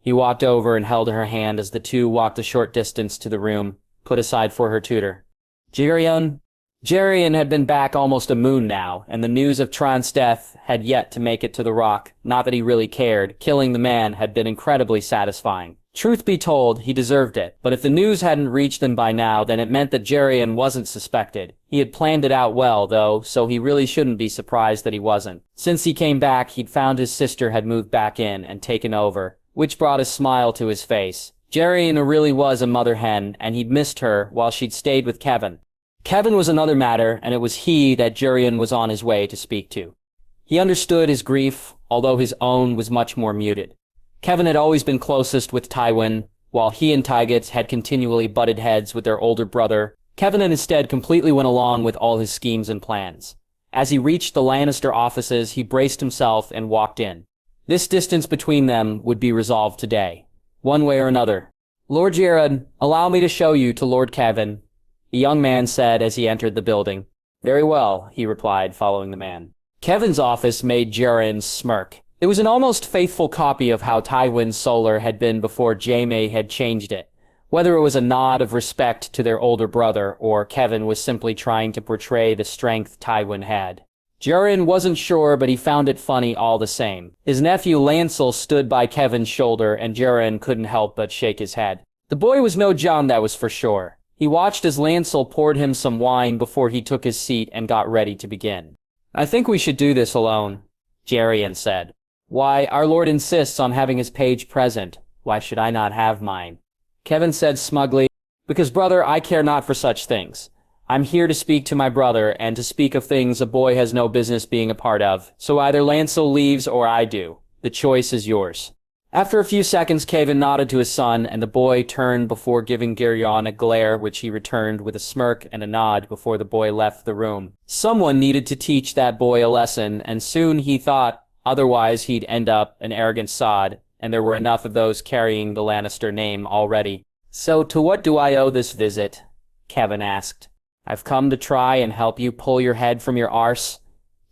He walked over and held her hand as the two walked a short distance to the room, put aside for her tutor. Jerian had been back almost a moon now, and the news of Tran's death had yet to make it to the Rock. Not that he really cared. Killing the man had been incredibly satisfying. Truth be told, he deserved it, but if the news hadn't reached them by now, then it meant that Jerian wasn't suspected. He had planned it out well, though, so he really shouldn't be surprised that he wasn't. Since he came back, he'd found his sister had moved back in and taken over, which brought a smile to his face. Jerian really was a mother hen, and he'd missed her while she'd stayed with Kevin. Kevin was another matter, and it was he that Jerian was on his way to speak to. He understood his grief, although his own was much more muted. Kevin had always been closest with Tywin, while he and Tyget had continually butted heads with their older brother. Kevin had instead completely went along with all his schemes and plans. As he reached the Lannister offices, he braced himself and walked in. This distance between them would be resolved today, one way or another. "Lord Jared, allow me to show you to Lord Kevin," the young man said as he entered the building. "Very well," he replied, following the man. Kevin's office made Jerian smirk. It was an almost faithful copy of how Tywin's Solar had been before Jaime had changed it. Whether it was a nod of respect to their older brother, or Kevin was simply trying to portray the strength Tywin had. Jerian wasn't sure, but he found it funny all the same. His nephew Lancel stood by Kevin's shoulder, and Jerian couldn't help but shake his head. The boy was no Jon, that was for sure. He watched as Lancel poured him some wine before he took his seat and got ready to begin. "I think we should do this alone," Jerian said. "Why, our lord insists on having his page present. Why should I not have mine?" Kevin said smugly, "Because, brother, I care not for such things. I'm here to speak to my brother, and to speak of things a boy has no business being a part of. So either Lancel leaves or I do. The choice is yours." After a few seconds, Kevin nodded to his son, and the boy turned before giving Girion a glare, which he returned with a smirk and a nod before the boy left the room. Someone needed to teach that boy a lesson, and soon he thought, otherwise he'd end up an arrogant sod, and there were enough of those carrying the Lannister name already. "So to what do I owe this visit?" Kevin asked. "I've come to try and help you pull your head from your arse,"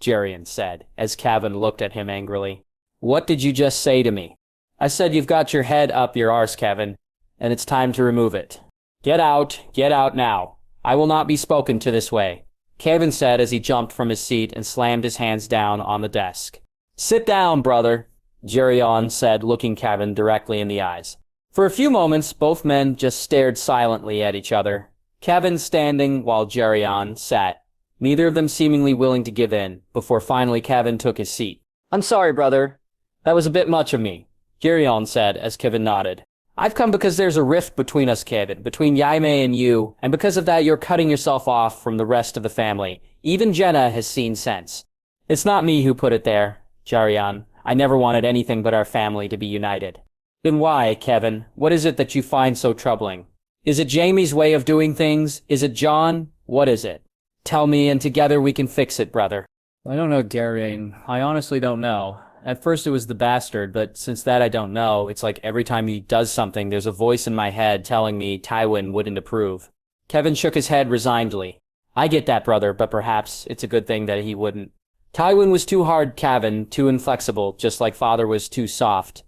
Jerian said, as Kevin looked at him angrily. "What did you just say to me?" "I said you've got your head up your arse, Kevin, and it's time to remove it. Get out now. I will not be spoken to this way," Kevin said as he jumped from his seat and slammed his hands down on the desk. Sit down, brother, Geryon said, looking Kevin directly in the eyes. For a few moments, both men just stared silently at each other, Kevin standing while Geryon sat, neither of them seemingly willing to give in, before finally Kevin took his seat. I'm sorry, brother. That was a bit much of me, Geryon said as Kevin nodded. I've come because there's a rift between us, Kevin, between Jaime and you, and because of that you're cutting yourself off from the rest of the family. Even Jenna has seen sense. It's not me who put it there, Geryon. I never wanted anything but our family to be united. Then why, Kevin? What is it that you find so troubling? Is it Jaime's way of doing things? Is it Jon? What is it? Tell me, and together we can fix it, brother. I don't know, Darien. I honestly don't know. At first it was the bastard, but since that I don't know, it's like every time he does something, there's a voice in my head telling me Tywin wouldn't approve. Kevin shook his head resignedly. I get that, brother, but perhaps it's a good thing that he wouldn't. Tywin was too hard, Kevin, too inflexible, just like father was too soft.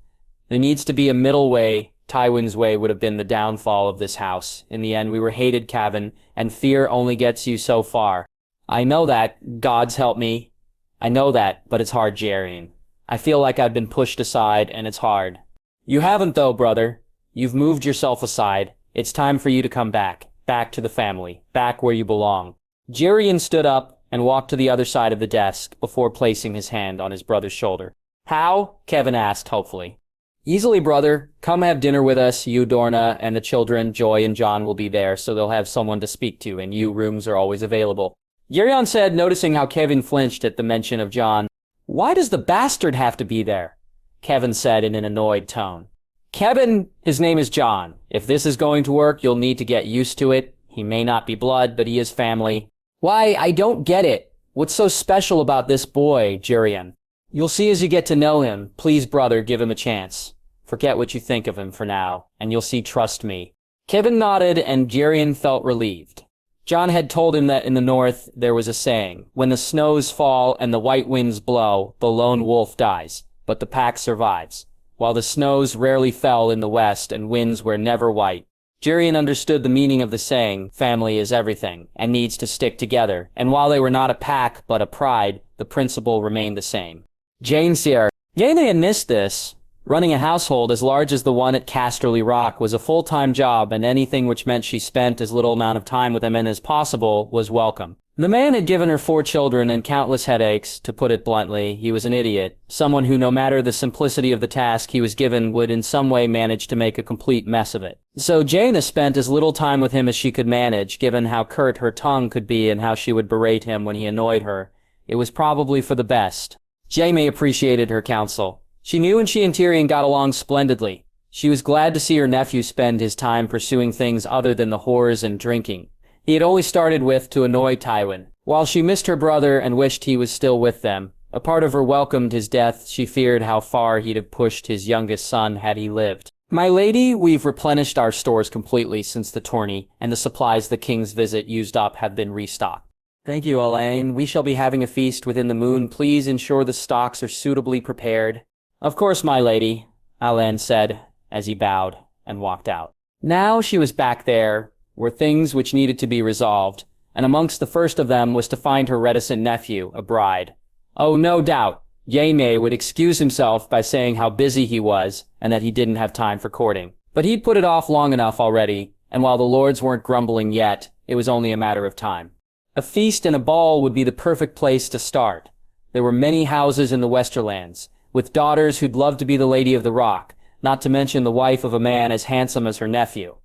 There needs to be a middle way. Tywin's way would have been the downfall of this house. In the end, we were hated, Kevin, and fear only gets you so far. I know that, God's help me. I know that, but it's hard, Jarien. I feel like I've been pushed aside, and it's hard. You haven't, though, brother. You've moved yourself aside. It's time for you to come back to the family, back where you belong. Jarien stood up and walked to the other side of the desk before placing his hand on his brother's shoulder. How? Kevin asked, hopefully. Easily, brother. Come have dinner with us. You, Dorna, and the children, Joy and Jon, will be there, so they'll have someone to speak to, and you rooms are always available. Geryon said, noticing how Kevin flinched at the mention of Jon. Why does the bastard have to be there? Kevin said in an annoyed tone. Kevin, his name is Jon. If this is going to work, you'll need to get used to it. He may not be blood, but he is family. Why, I don't get it. What's so special about this boy, Geryon? You'll see as you get to know him. Please, brother, give him a chance. Forget what you think of him for now, and you'll see, trust me. Kevin nodded, and Geryon felt relieved. Jon had told him that in the north there was a saying, when the snows fall and the white winds blow, the lone wolf dies, but the pack survives, while the snows rarely fell in the west and winds were never white. Geryon understood the meaning of the saying, family is everything, and needs to stick together, and while they were not a pack but a pride, the principle remained the same. Jane Sear. Jaime missed this. Running a household as large as the one at Casterly Rock was a full-time job, and anything which meant she spent as little amount of time with him as possible was welcome. The man had given her 4 children and countless headaches, to put it bluntly. He was an idiot, someone who, no matter the simplicity of the task he was given, would in some way manage to make a complete mess of it. So Jaina spent as little time with him as she could manage, given how curt her tongue could be and how she would berate him when he annoyed her. It was probably for the best. Jaime appreciated her counsel. She knew and she and Tyrion got along splendidly. She was glad to see her nephew spend his time pursuing things other than the whores and drinking. He had only started with to annoy Tywin. While she missed her brother and wished he was still with them, a part of her welcomed his death. She feared how far he'd have pushed his youngest son had he lived. My lady, we've replenished our stores completely since the tourney, and the supplies the king's visit used up have been restocked. Thank you, Elaine. We shall be having a feast within the moon. Please ensure the stocks are suitably prepared. Of course, my lady, Alain said, as he bowed and walked out. Now she was back there, were things which needed to be resolved, and amongst the first of them was to find her reticent nephew, a bride. Oh, no doubt, Jaime would excuse himself by saying how busy he was, and that he didn't have time for courting. But he'd put it off long enough already, and while the lords weren't grumbling yet, it was only a matter of time. A feast and a ball would be the perfect place to start. There were many houses in the Westerlands, with daughters who'd love to be the Lady of the Rock, not to mention the wife of a man as handsome as her nephew.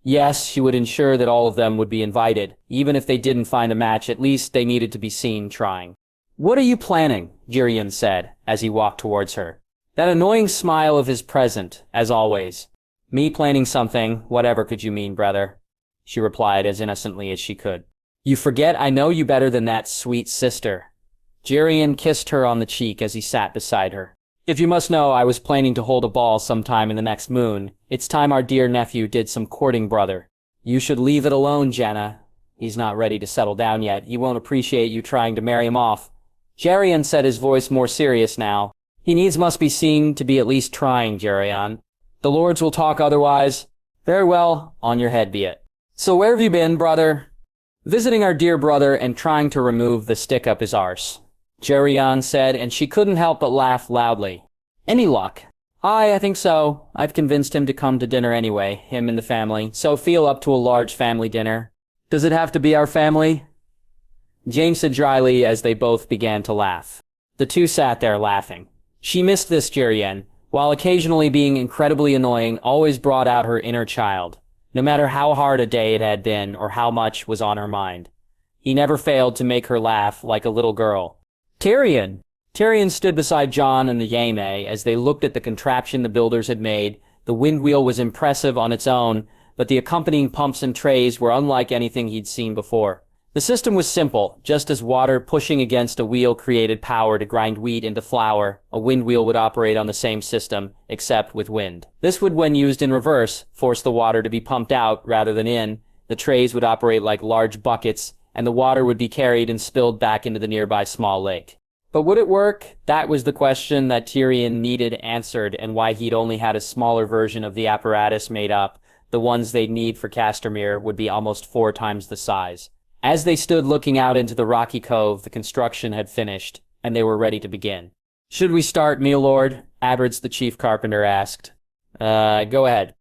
Yes, she would ensure that all of them would be invited. Even if they didn't find a match, at least they needed to be seen trying. What are you planning? Geryon said, as he walked towards her. That annoying smile of his present, as always. Me planning something, whatever could you mean, brother? She replied as innocently as she could. You forget I know you better than that sweet sister. Geryon kissed her on the cheek as he sat beside her. If you must know, I was planning to hold a ball sometime in the next moon. It's time our dear nephew did some courting, brother. You should leave it alone, Jenna. He's not ready to settle down yet. He won't appreciate you trying to marry him off. Geryon said, his voice more serious now. He needs must be seen to be at least trying, Geryon. The lords will talk otherwise. Very well, on your head be it. So where have you been, brother? Visiting our dear brother and trying to remove the stick up his arse. Jerion said, and she couldn't help but laugh loudly. Any luck? I think so. I've convinced him to come to dinner anyway, him and the family, so feel up to a large family dinner. Does it have to be our family? James said dryly as they both began to laugh. The two sat there laughing. She missed this Jerion, while occasionally being incredibly annoying, always brought out her inner child, no matter how hard a day it had been or how much was on her mind. He never failed to make her laugh like a little girl. Tyrion! Tyrion stood beside Jon and the Jaime as they looked at the contraption the builders had made. The windwheel was impressive on its own, but the accompanying pumps and trays were unlike anything he'd seen before. The system was simple. Just as water pushing against a wheel created power to grind wheat into flour, a windwheel would operate on the same system, except with wind. This would, when used in reverse, force the water to be pumped out rather than in. The trays would operate like large buckets, and the water would be carried and spilled back into the nearby small lake. But would it work? That was the question that Tyrion needed answered, and why he'd only had a smaller version of the apparatus made up. The ones they'd need for Castamere would be almost 4 times the size. As they stood looking out into the rocky cove, the construction had finished, and they were ready to begin. Should we start, me lord? Adwards the chief carpenter asked. Go ahead,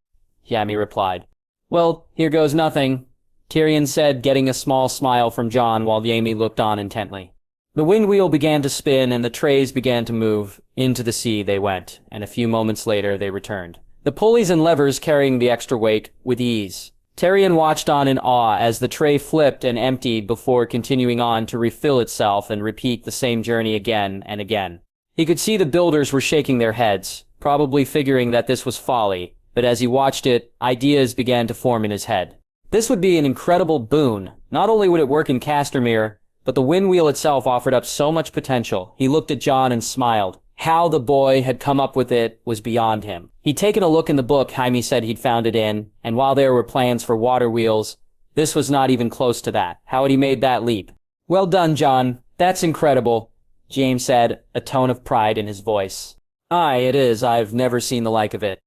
Jaime replied. Well, here goes nothing, Tyrion said, getting a small smile from Jon while Jaime looked on intently. The windwheel began to spin and the trays began to move. Into the sea they went, and a few moments later they returned. The pulleys and levers carrying the extra weight with ease. Tyrion watched on in awe as the tray flipped and emptied before continuing on to refill itself and repeat the same journey again and again. He could see the builders were shaking their heads, probably figuring that this was folly, but as he watched it, ideas began to form in his head. This would be an incredible boon. Not only would it work in Castamere, but the windwheel itself offered up so much potential. He looked at Jon and smiled. How the boy had come up with it was beyond him. He'd taken a look in the book Jaime said he'd found it in, and while there were plans for water wheels, this was not even close to that. How had he made that leap? Well done, Jon. That's incredible, James said, a tone of pride in his voice. Aye, it is. I've never seen the like of it,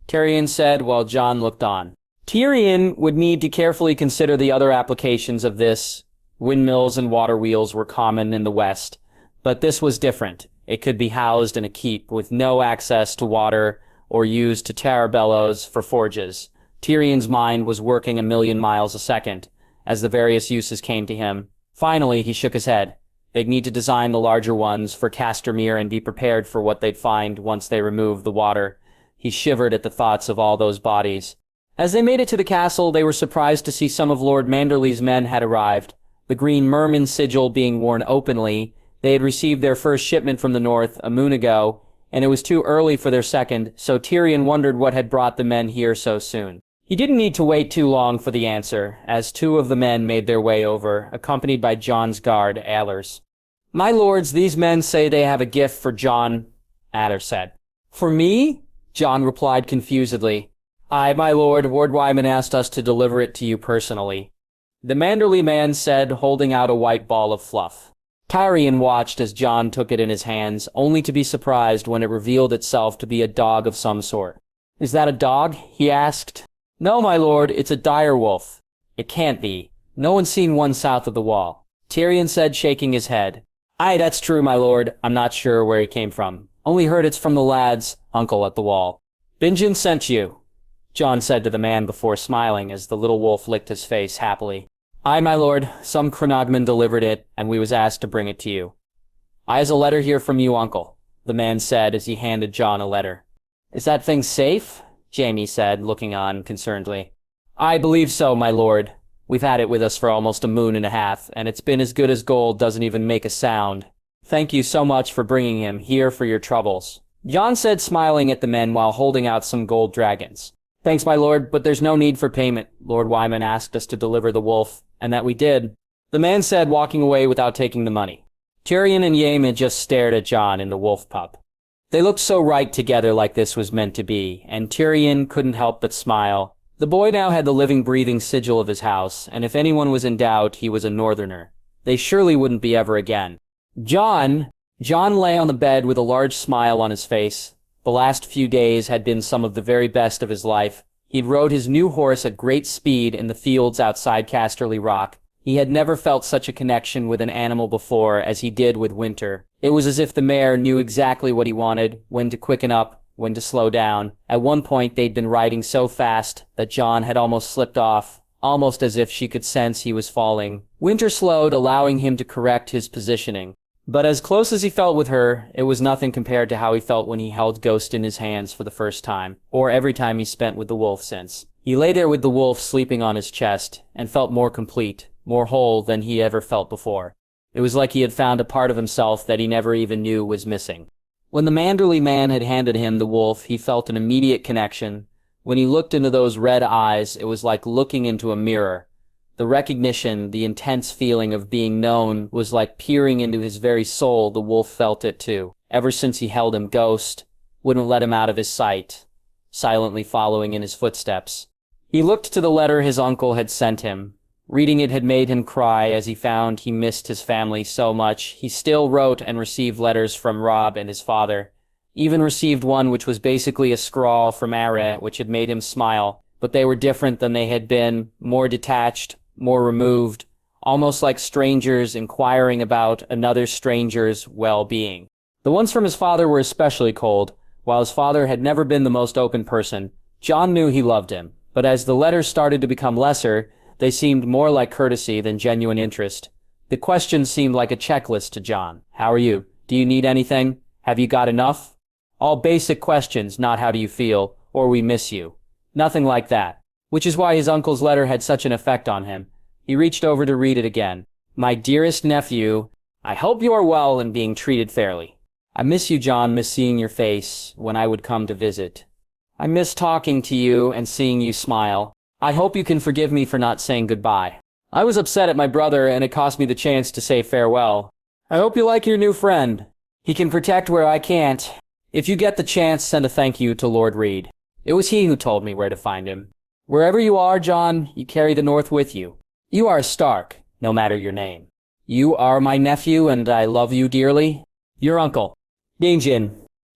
Tyrion said while Jon looked on. Tyrion would need to carefully consider the other applications of this. Windmills and water wheels were common in the West, but this was different. It could be housed in a keep with no access to water or used to tar bellows for forges. Tyrion's mind was working 1,000,000 miles a second as the various uses came to him. Finally, he shook his head. They'd need to design the larger ones for Castamere and be prepared for what they'd find once they removed the water. He shivered at the thoughts of all those bodies. As they made it to the castle, they were surprised to see some of Lord Manderley's men had arrived. The green merman sigil being worn openly. They had received their first shipment from the north a moon ago, and it was too early for their second, so Tyrion wondered what had brought the men here so soon. He didn't need to wait too long for the answer, as 2 of the men made their way over, accompanied by Jon's guard, Allers. My lords, these men say they have a gift for Jon, Allers said. For me? Jon replied confusedly. Aye, my lord, Lord Wyman asked us to deliver it to you personally, the Manderley man said, holding out a white ball of fluff. Tyrion watched as Jon took it in his hands, only to be surprised when it revealed itself to be a dog of some sort. Is that a dog? He asked. No, my lord, it's a direwolf. It can't be. No one's seen one south of the wall, Tyrion said, shaking his head. Aye, that's true, my lord. I'm not sure where he came from. Only heard it's from the lad's uncle at the wall. Bingen sent you, Jon said to the man before smiling as the little wolf licked his face happily. Aye, my lord, some Cronogman delivered it, and we was asked to bring it to you. I has a letter here from you, uncle, the man said as he handed Jon a letter. Is that thing safe? Jaime said, looking on concernedly. I believe so, my lord. We've had it with us for almost 1.5 moons, and it's been as good as gold, doesn't even make a sound. Thank you so much for bringing him here for your troubles, Jon said, smiling at the men while holding out some gold dragons. Thanks, my lord, but there's no need for payment. Lord Wyman asked us to deliver the wolf, and that we did, the man said, walking away without taking the money. Tyrion and Jaime just stared at Jon and the wolf pup. They looked so right together, like this was meant to be, and Tyrion couldn't help but smile. The boy now had the living, breathing sigil of his house, and if anyone was in doubt, he was a northerner. They surely wouldn't be ever again. Jon lay on the bed with a large smile on his face. The last few days had been some of the very best of his life. He'd rode his new horse at great speed in the fields outside Casterly Rock. He had never felt such a connection with an animal before as he did with Winter. It was as if the mare knew exactly what he wanted, when to quicken up, when to slow down. At one point they'd been riding so fast that Jon had almost slipped off, almost as if she could sense he was falling. Winter slowed, allowing him to correct his positioning. But as close as he felt with her, it was nothing compared to how he felt when he held Ghost in his hands for the first time, or every time he spent with the wolf since. He lay there with the wolf sleeping on his chest, and felt more complete, more whole than he ever felt before. It was like he had found a part of himself that he never even knew was missing. When the Manderly man had handed him the wolf, he felt an immediate connection. When he looked into those red eyes, it was like looking into a mirror. The recognition, the intense feeling of being known was like peering into his very soul. The wolf felt it too. Ever since he held him, Ghost wouldn't let him out of his sight, silently following in his footsteps. He looked to the letter his uncle had sent him. Reading it had made him cry as he found he missed his family so much. He still wrote and received letters from Robb and his father. Even received one which was basically a scrawl from Arryn, which had made him smile. But they were different than they had been, more detached, more removed, almost like strangers inquiring about another stranger's well-being. The ones from his father were especially cold. While his father had never been the most open person, Jon knew he loved him. But as the letters started to become lesser, they seemed more like courtesy than genuine interest. The questions seemed like a checklist to Jon. How are you? Do you need anything? Have you got enough? All basic questions, not how do you feel, or we miss you. Nothing like that. Which is why his uncle's letter had such an effect on him. He reached over to read it again. My dearest nephew, I hope you are well and being treated fairly. I miss you, Jon, miss seeing your face when I would come to visit. I miss talking to you and seeing you smile. I hope you can forgive me for not saying goodbye. I was upset at my brother and it cost me the chance to say farewell. I hope you like your new friend. He can protect where I can't. If you get the chance, send a thank you to Lord Reed. It was he who told me where to find him. Wherever you are, Jon, you carry the North with you. You are a Stark, no matter your name. You are my nephew, and I love you dearly. Your uncle, Dingjin.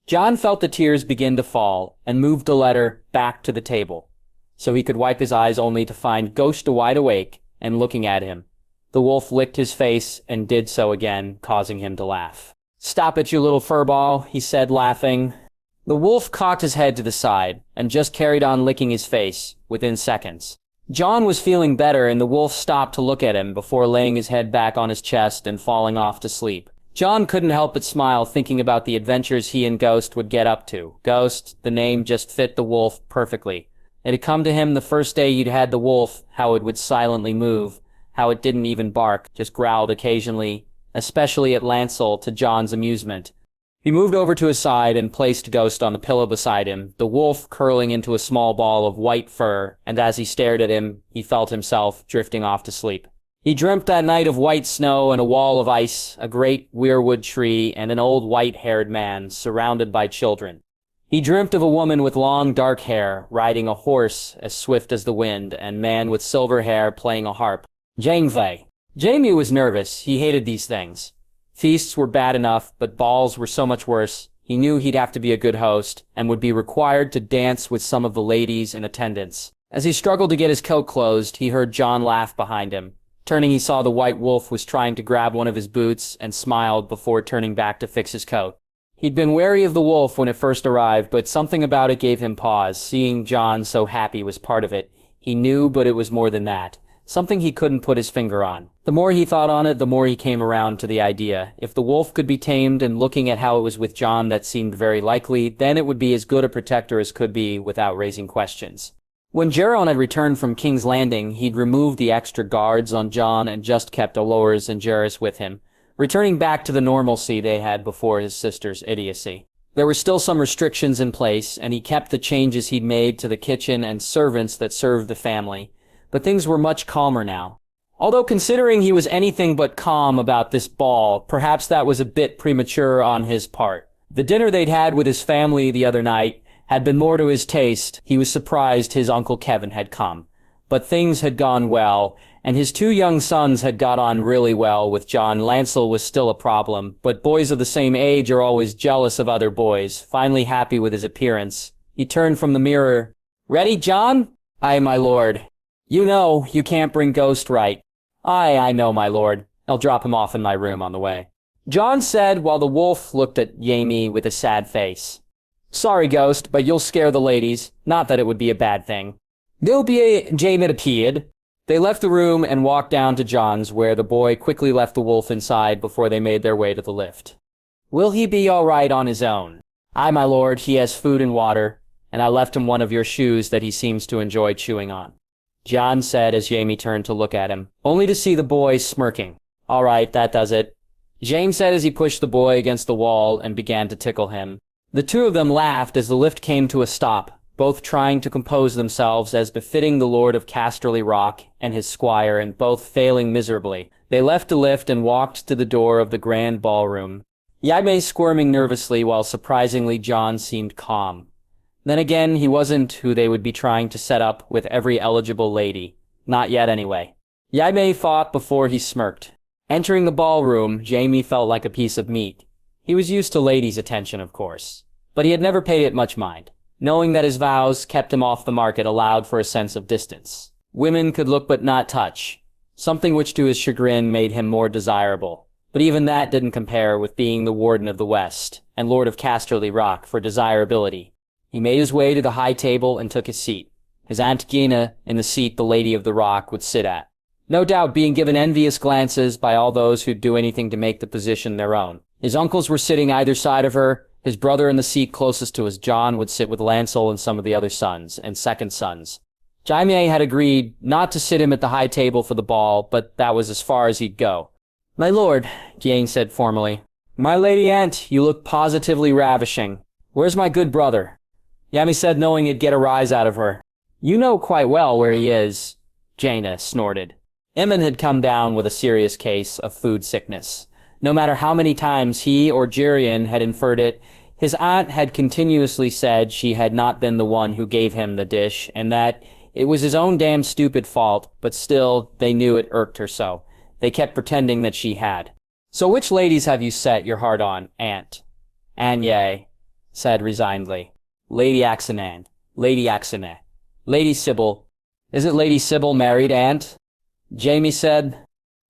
Jon felt the tears begin to fall, and moved the letter back to the table, so he could wipe his eyes only to find Ghost wide awake and looking at him. The wolf licked his face and did so again, causing him to laugh. Stop it, you little furball, he said, laughing. The wolf cocked his head to the side, and just carried on licking his face, within seconds. Jon was feeling better, and the wolf stopped to look at him before laying his head back on his chest and falling off to sleep. Jon couldn't help but smile, thinking about the adventures he and Ghost would get up to. Ghost, the name just fit the wolf perfectly. It had come to him the first day you'd had the wolf, how it would silently move, how it didn't even bark, just growled occasionally, especially at Lancel, to Jon's amusement. He moved over to his side and placed Ghost on the pillow beside him, the wolf curling into a small ball of white fur, and as he stared at him, he felt himself drifting off to sleep. He dreamt that night of white snow and a wall of ice, a great weirwood tree, and an old white-haired man surrounded by children. He dreamt of a woman with long dark hair, riding a horse as swift as the wind, and man with silver hair playing a harp. Jaime. Jaime was nervous. He hated these things. Feasts were bad enough, but balls were so much worse. He knew he'd have to be a good host, and would be required to dance with some of the ladies in attendance. As he struggled to get his coat closed, he heard Jon laugh behind him. Turning, he saw the white wolf was trying to grab one of his boots, and smiled before turning back to fix his coat. He'd been wary of the wolf when it first arrived, but something about it gave him pause. Seeing Jon so happy was part of it. He knew, but it was more than that. Something he couldn't put his finger on. The more he thought on it, the more he came around to the idea. If the wolf could be tamed, and looking at how it was with Jon that seemed very likely, then it would be as good a protector as could be without raising questions. When Jaron had returned from King's Landing, he'd removed the extra guards on Jon and just kept Dolores and Jairus with him, returning back to the normalcy they had before his sister's idiocy. There were still some restrictions in place, and he kept the changes he'd made to the kitchen and servants that served the family. But things were much calmer now. Although considering he was anything but calm about this ball, perhaps that was a bit premature on his part. The dinner they'd had with his family the other night had been more to his taste. He was surprised his Uncle Kevin had come. But things had gone well, and his two young sons had got on really well with Jon. Lancel was still a problem, but boys of the same age are always jealous of other boys. Finally happy with his appearance, he turned from the mirror. Ready, Jon? Aye, my lord. You know, you can't bring Ghost right. I know, my lord. I'll drop him off in my room on the way. Jon said while the wolf looked at Jaime with a sad face. Sorry, Ghost, but you'll scare the ladies. Not that it would be a bad thing. There'll be a Jaime appeared. They left the room and walked down to Jon's, where the boy quickly left the wolf inside before they made their way to the lift. Will he be all right on his own? Aye, my lord, he has food and water, and I left him one of your shoes that he seems to enjoy chewing on. Jon said as Jaime turned to look at him, only to see the boy smirking. All right, that does it. Jaime said as he pushed the boy against the wall and began to tickle him. The two of them laughed as the lift came to a stop, both trying to compose themselves as befitting the Lord of Casterly Rock and his squire, and both failing miserably. They left the lift and walked to the door of the grand ballroom, Jaime squirming nervously while surprisingly Jon seemed calm. Then again, he wasn't who they would be trying to set up with every eligible lady. Not yet, anyway. Jaime fought before he smirked. Entering the ballroom, Jaime felt like a piece of meat. He was used to ladies' attention, of course, but he had never paid it much mind. Knowing that his vows kept him off the market allowed for a sense of distance. Women could look but not touch, something which to his chagrin made him more desirable. But even that didn't compare with being the Warden of the West and Lord of Casterly Rock for desirability. He made his way to the high table and took his seat, his Aunt Gina in the seat the Lady of the Rock would sit at. No doubt being given envious glances by all those who'd do anything to make the position their own. His uncles were sitting either side of her. His brother in the seat closest to his Jon would sit with Lancel and some of the other sons and second sons. Jaime had agreed not to sit him at the high table for the ball, but that was as far as he'd go. My lord, Jane said formally. My lady aunt, you look positively ravishing. Where's my good brother? Jaime said, knowing he'd get a rise out of her. You know quite well where he is, Jaina snorted. Emmon had come down with a serious case of food sickness. No matter how many times he or Jerian had inferred it, his aunt had continuously said she had not been the one who gave him the dish, and that it was his own damn stupid fault, but still, they knew it irked her so. They kept pretending that she had. So which ladies have you set your heart on, aunt? Anye said resignedly. Lady Axanan, Lady Axanet, Lady Sybil. Isn't Lady Sybil married, aunt? Jaime said.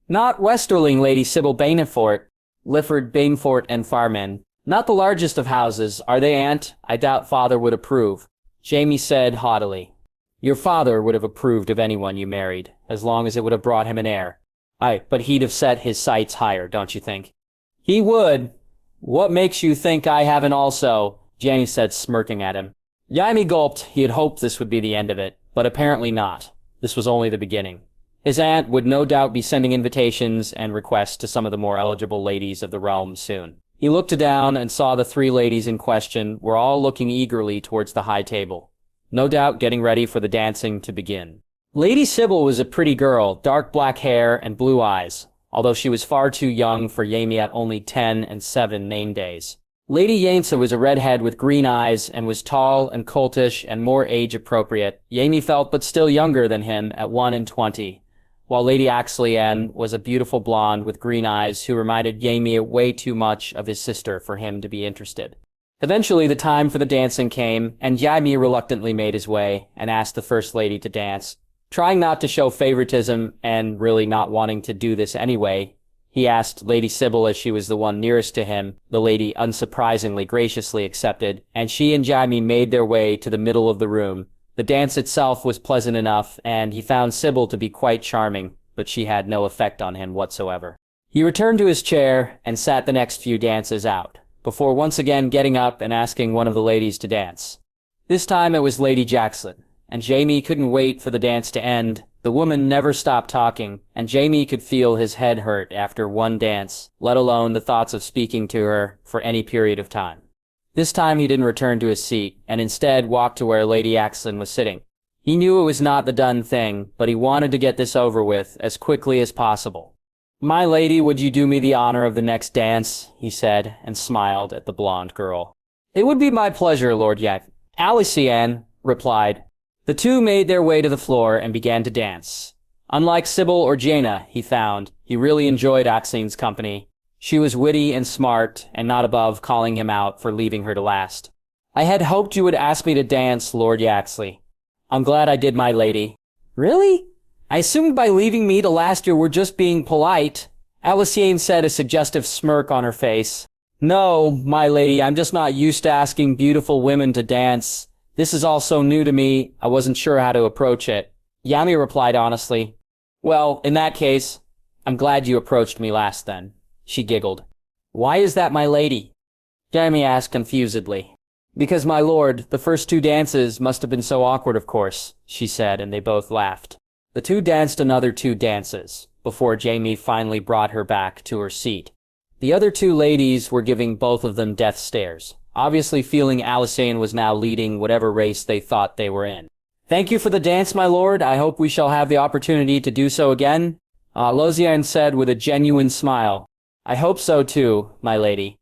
Not Westerling Lady Sybil Banefort, Lifford, Banefort, and Farman. Not the largest of houses, are they, aunt? I doubt father would approve. Jaime said haughtily. Your father would have approved of anyone you married, as long as it would have brought him an heir. Aye, but he'd have set his sights higher, don't you think? He would. What makes you think I haven't also? Jaime said, smirking at him. Jaime gulped. He had hoped this would be the end of it, but apparently not. This was only the beginning. His aunt would no doubt be sending invitations and requests to some of the more eligible ladies of the realm soon. He looked down and saw the three ladies in question were all looking eagerly towards the high table, no doubt getting ready for the dancing to begin. Lady Sybil was a pretty girl, dark black hair and blue eyes, although she was far too young for Jaime at only 10 and 7 name days. Lady Yainsa was a redhead with green eyes and was tall and coltish and more age-appropriate, Jaime felt, but still younger than him at 1 and 20. While Lady Axlian was a beautiful blonde with green eyes who reminded Jaime way too much of his sister for him to be interested. Eventually, the time for the dancing came, and Jaime reluctantly made his way and asked the First Lady to dance. Trying not to show favoritism and really not wanting to do this anyway, he asked Lady Sybil as she was the one nearest to him. The lady unsurprisingly graciously accepted, and she and Jaime made their way to the middle of the room. The dance itself was pleasant enough, and he found Sybil to be quite charming, but she had no effect on him whatsoever. He returned to his chair and sat the next few dances out, before once again getting up and asking one of the ladies to dance. This time it was Lady Jackson, and Jaime couldn't wait for the dance to end. The woman never stopped talking, and Jaime could feel his head hurt after one dance, let alone the thoughts of speaking to her for any period of time. This time he didn't return to his seat, and instead walked to where Lady Axlin was sitting. He knew it was not the done thing, but he wanted to get this over with as quickly as possible. My lady, would you do me the honor of the next dance? He said, and smiled at the blonde girl. It would be my pleasure, Lord Yak. Alician replied. The two made their way to the floor and began to dance. Unlike Sybil or Jaina, he found, he really enjoyed Axline's company. She was witty and smart, and not above calling him out for leaving her to last. I had hoped you would ask me to dance, Lord Yaxley. I'm glad I did, my lady. Really? I assumed by leaving me to last you were just being polite, Alicent said, a suggestive smirk on her face. No, my lady, I'm just not used to asking beautiful women to dance. This is all so new to me, I wasn't sure how to approach it. Jaime replied honestly. Well, in that case, I'm glad you approached me last then. She giggled. Why is that, my lady? Jaime asked confusedly. Because, my lord, the first 2 dances must have been so awkward, of course, she said, and they both laughed. The 2 danced another 2 dances, before Jaime finally brought her back to her seat. The other 2 ladies were giving both of them death stares, obviously feeling Alicent was now leading whatever race they thought they were in. Thank you for the dance, my lord. I hope we shall have the opportunity to do so again, Losian said with a genuine smile. I hope so too, my lady,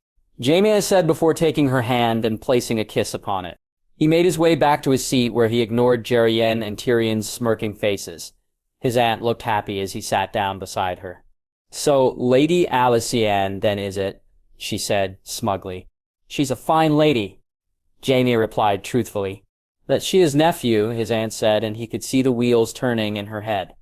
Jaime said before taking her hand and placing a kiss upon it. He made his way back to his seat where he ignored Jerian and Tyrion's smirking faces. His aunt looked happy as he sat down beside her. So, Lady Alicent, then, is it? She said, smugly. She's a fine lady. Jaime replied truthfully. That she is nephew, his aunt said, and he could see the wheels turning in her head.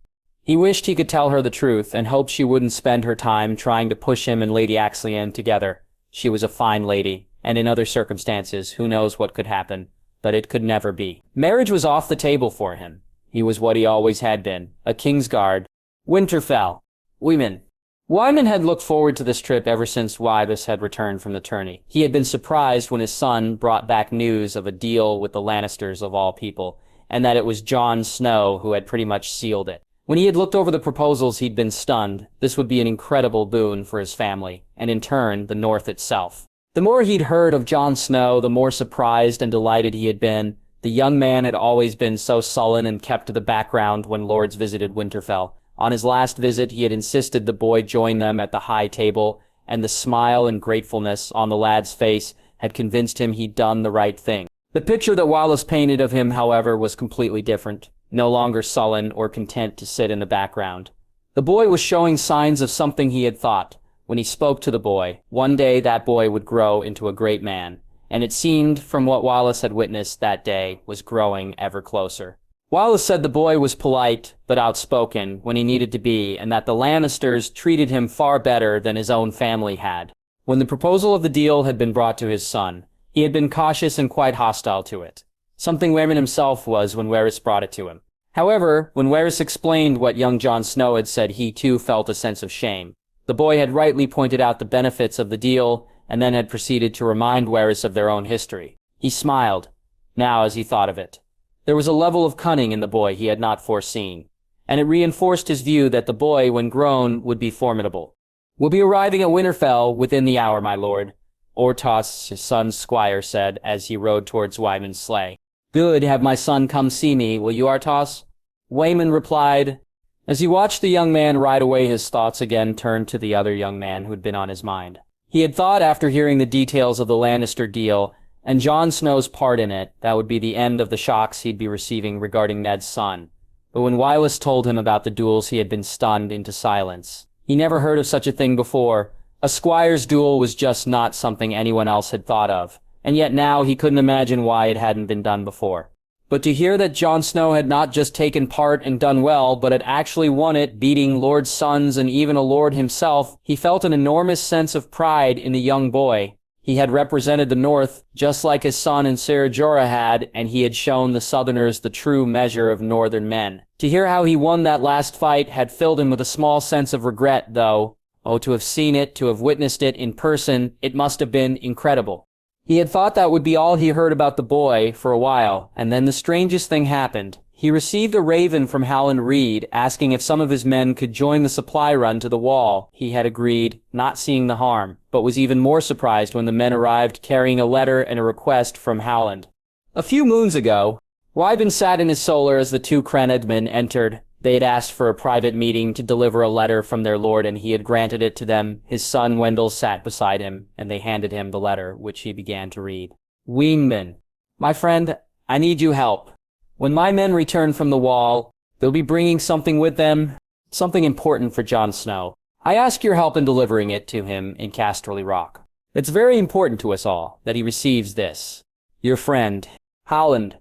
He wished he could tell her the truth and hoped she wouldn't spend her time trying to push him and Lady Alicent together. She was a fine lady, and in other circumstances, who knows what could happen, but it could never be. Marriage was off the table for him. He was what he always had been, a Kingsguard. Winterfell. Women. Wyman had looked forward to this trip ever since Wybus had returned from the tourney. He had been surprised when his son brought back news of a deal with the Lannisters of all people, and that it was Jon Snow who had pretty much sealed it. When he had looked over the proposals, he'd been stunned. This would be an incredible boon for his family, and in turn, the North itself. The more he'd heard of Jon Snow, the more surprised and delighted he had been. The young man had always been so sullen and kept to the background when lords visited Winterfell. On his last visit, he had insisted the boy join them at the high table, and the smile and gratefulness on the lad's face had convinced him he'd done the right thing. The picture that Wallace painted of him, however, was completely different, no longer sullen or content to sit in the background. The boy was showing signs of something he had thought. When he spoke to the boy, one day that boy would grow into a great man, and it seemed, from what Wallace had witnessed that day, was growing ever closer. Wallace said the boy was polite, but outspoken when he needed to be, and that the Lannisters treated him far better than his own family had. When the proposal of the deal had been brought to his son, he had been cautious and quite hostile to it. Something Waymon himself was when Varys brought it to him. However, when Varys explained what young Jon Snow had said, he too felt a sense of shame. The boy had rightly pointed out the benefits of the deal, and then had proceeded to remind Varys of their own history. He smiled, now as he thought of it. There was a level of cunning in the boy he had not foreseen, and it reinforced his view that the boy, when grown, would be formidable. We'll be arriving at Winterfell within the hour, my lord, Ortos, his son's squire, said as he rode towards Wyman's sleigh. Good, have my son come see me, will you, Ortos? Waymon replied. As he watched the young man ride away, his thoughts again turned to the other young man who had been on his mind. He had thought, after hearing the details of the Lannister deal, and Jon Snow's part in it, that would be the end of the shocks he'd be receiving regarding Ned's son. But when Wylis told him about the duels, he had been stunned into silence. He never heard of such a thing before. A squire's duel was just not something anyone else had thought of, and yet now he couldn't imagine why it hadn't been done before. But to hear that Jon Snow had not just taken part and done well, but had actually won it, beating lords' sons and even a lord himself, he felt an enormous sense of pride in the young boy. He had represented the North, just like his son and Ser Jorah had, and he had shown the Southerners the true measure of Northern men. To hear how he won that last fight had filled him with a small sense of regret, though. Oh, to have seen it, to have witnessed it in person, it must have been incredible. He had thought that would be all he heard about the boy for a while, and then the strangest thing happened. He received a raven from Howland Reed, asking if some of his men could join the supply run to the wall. He had agreed, not seeing the harm, but was even more surprised when the men arrived carrying a letter and a request from Howland. A few moons ago, Wyvern sat in his solar as the 2 Cranedmen entered. They had asked for a private meeting to deliver a letter from their lord, and he had granted it to them. His son Wendell sat beside him, and they handed him the letter, which he began to read. Weenman, my friend, I need you help. When my men return from the wall, they'll be bringing something with them, something important for Jon Snow. I ask your help in delivering it to him in Casterly Rock. It's very important to us all that he receives this. Your friend, Howland.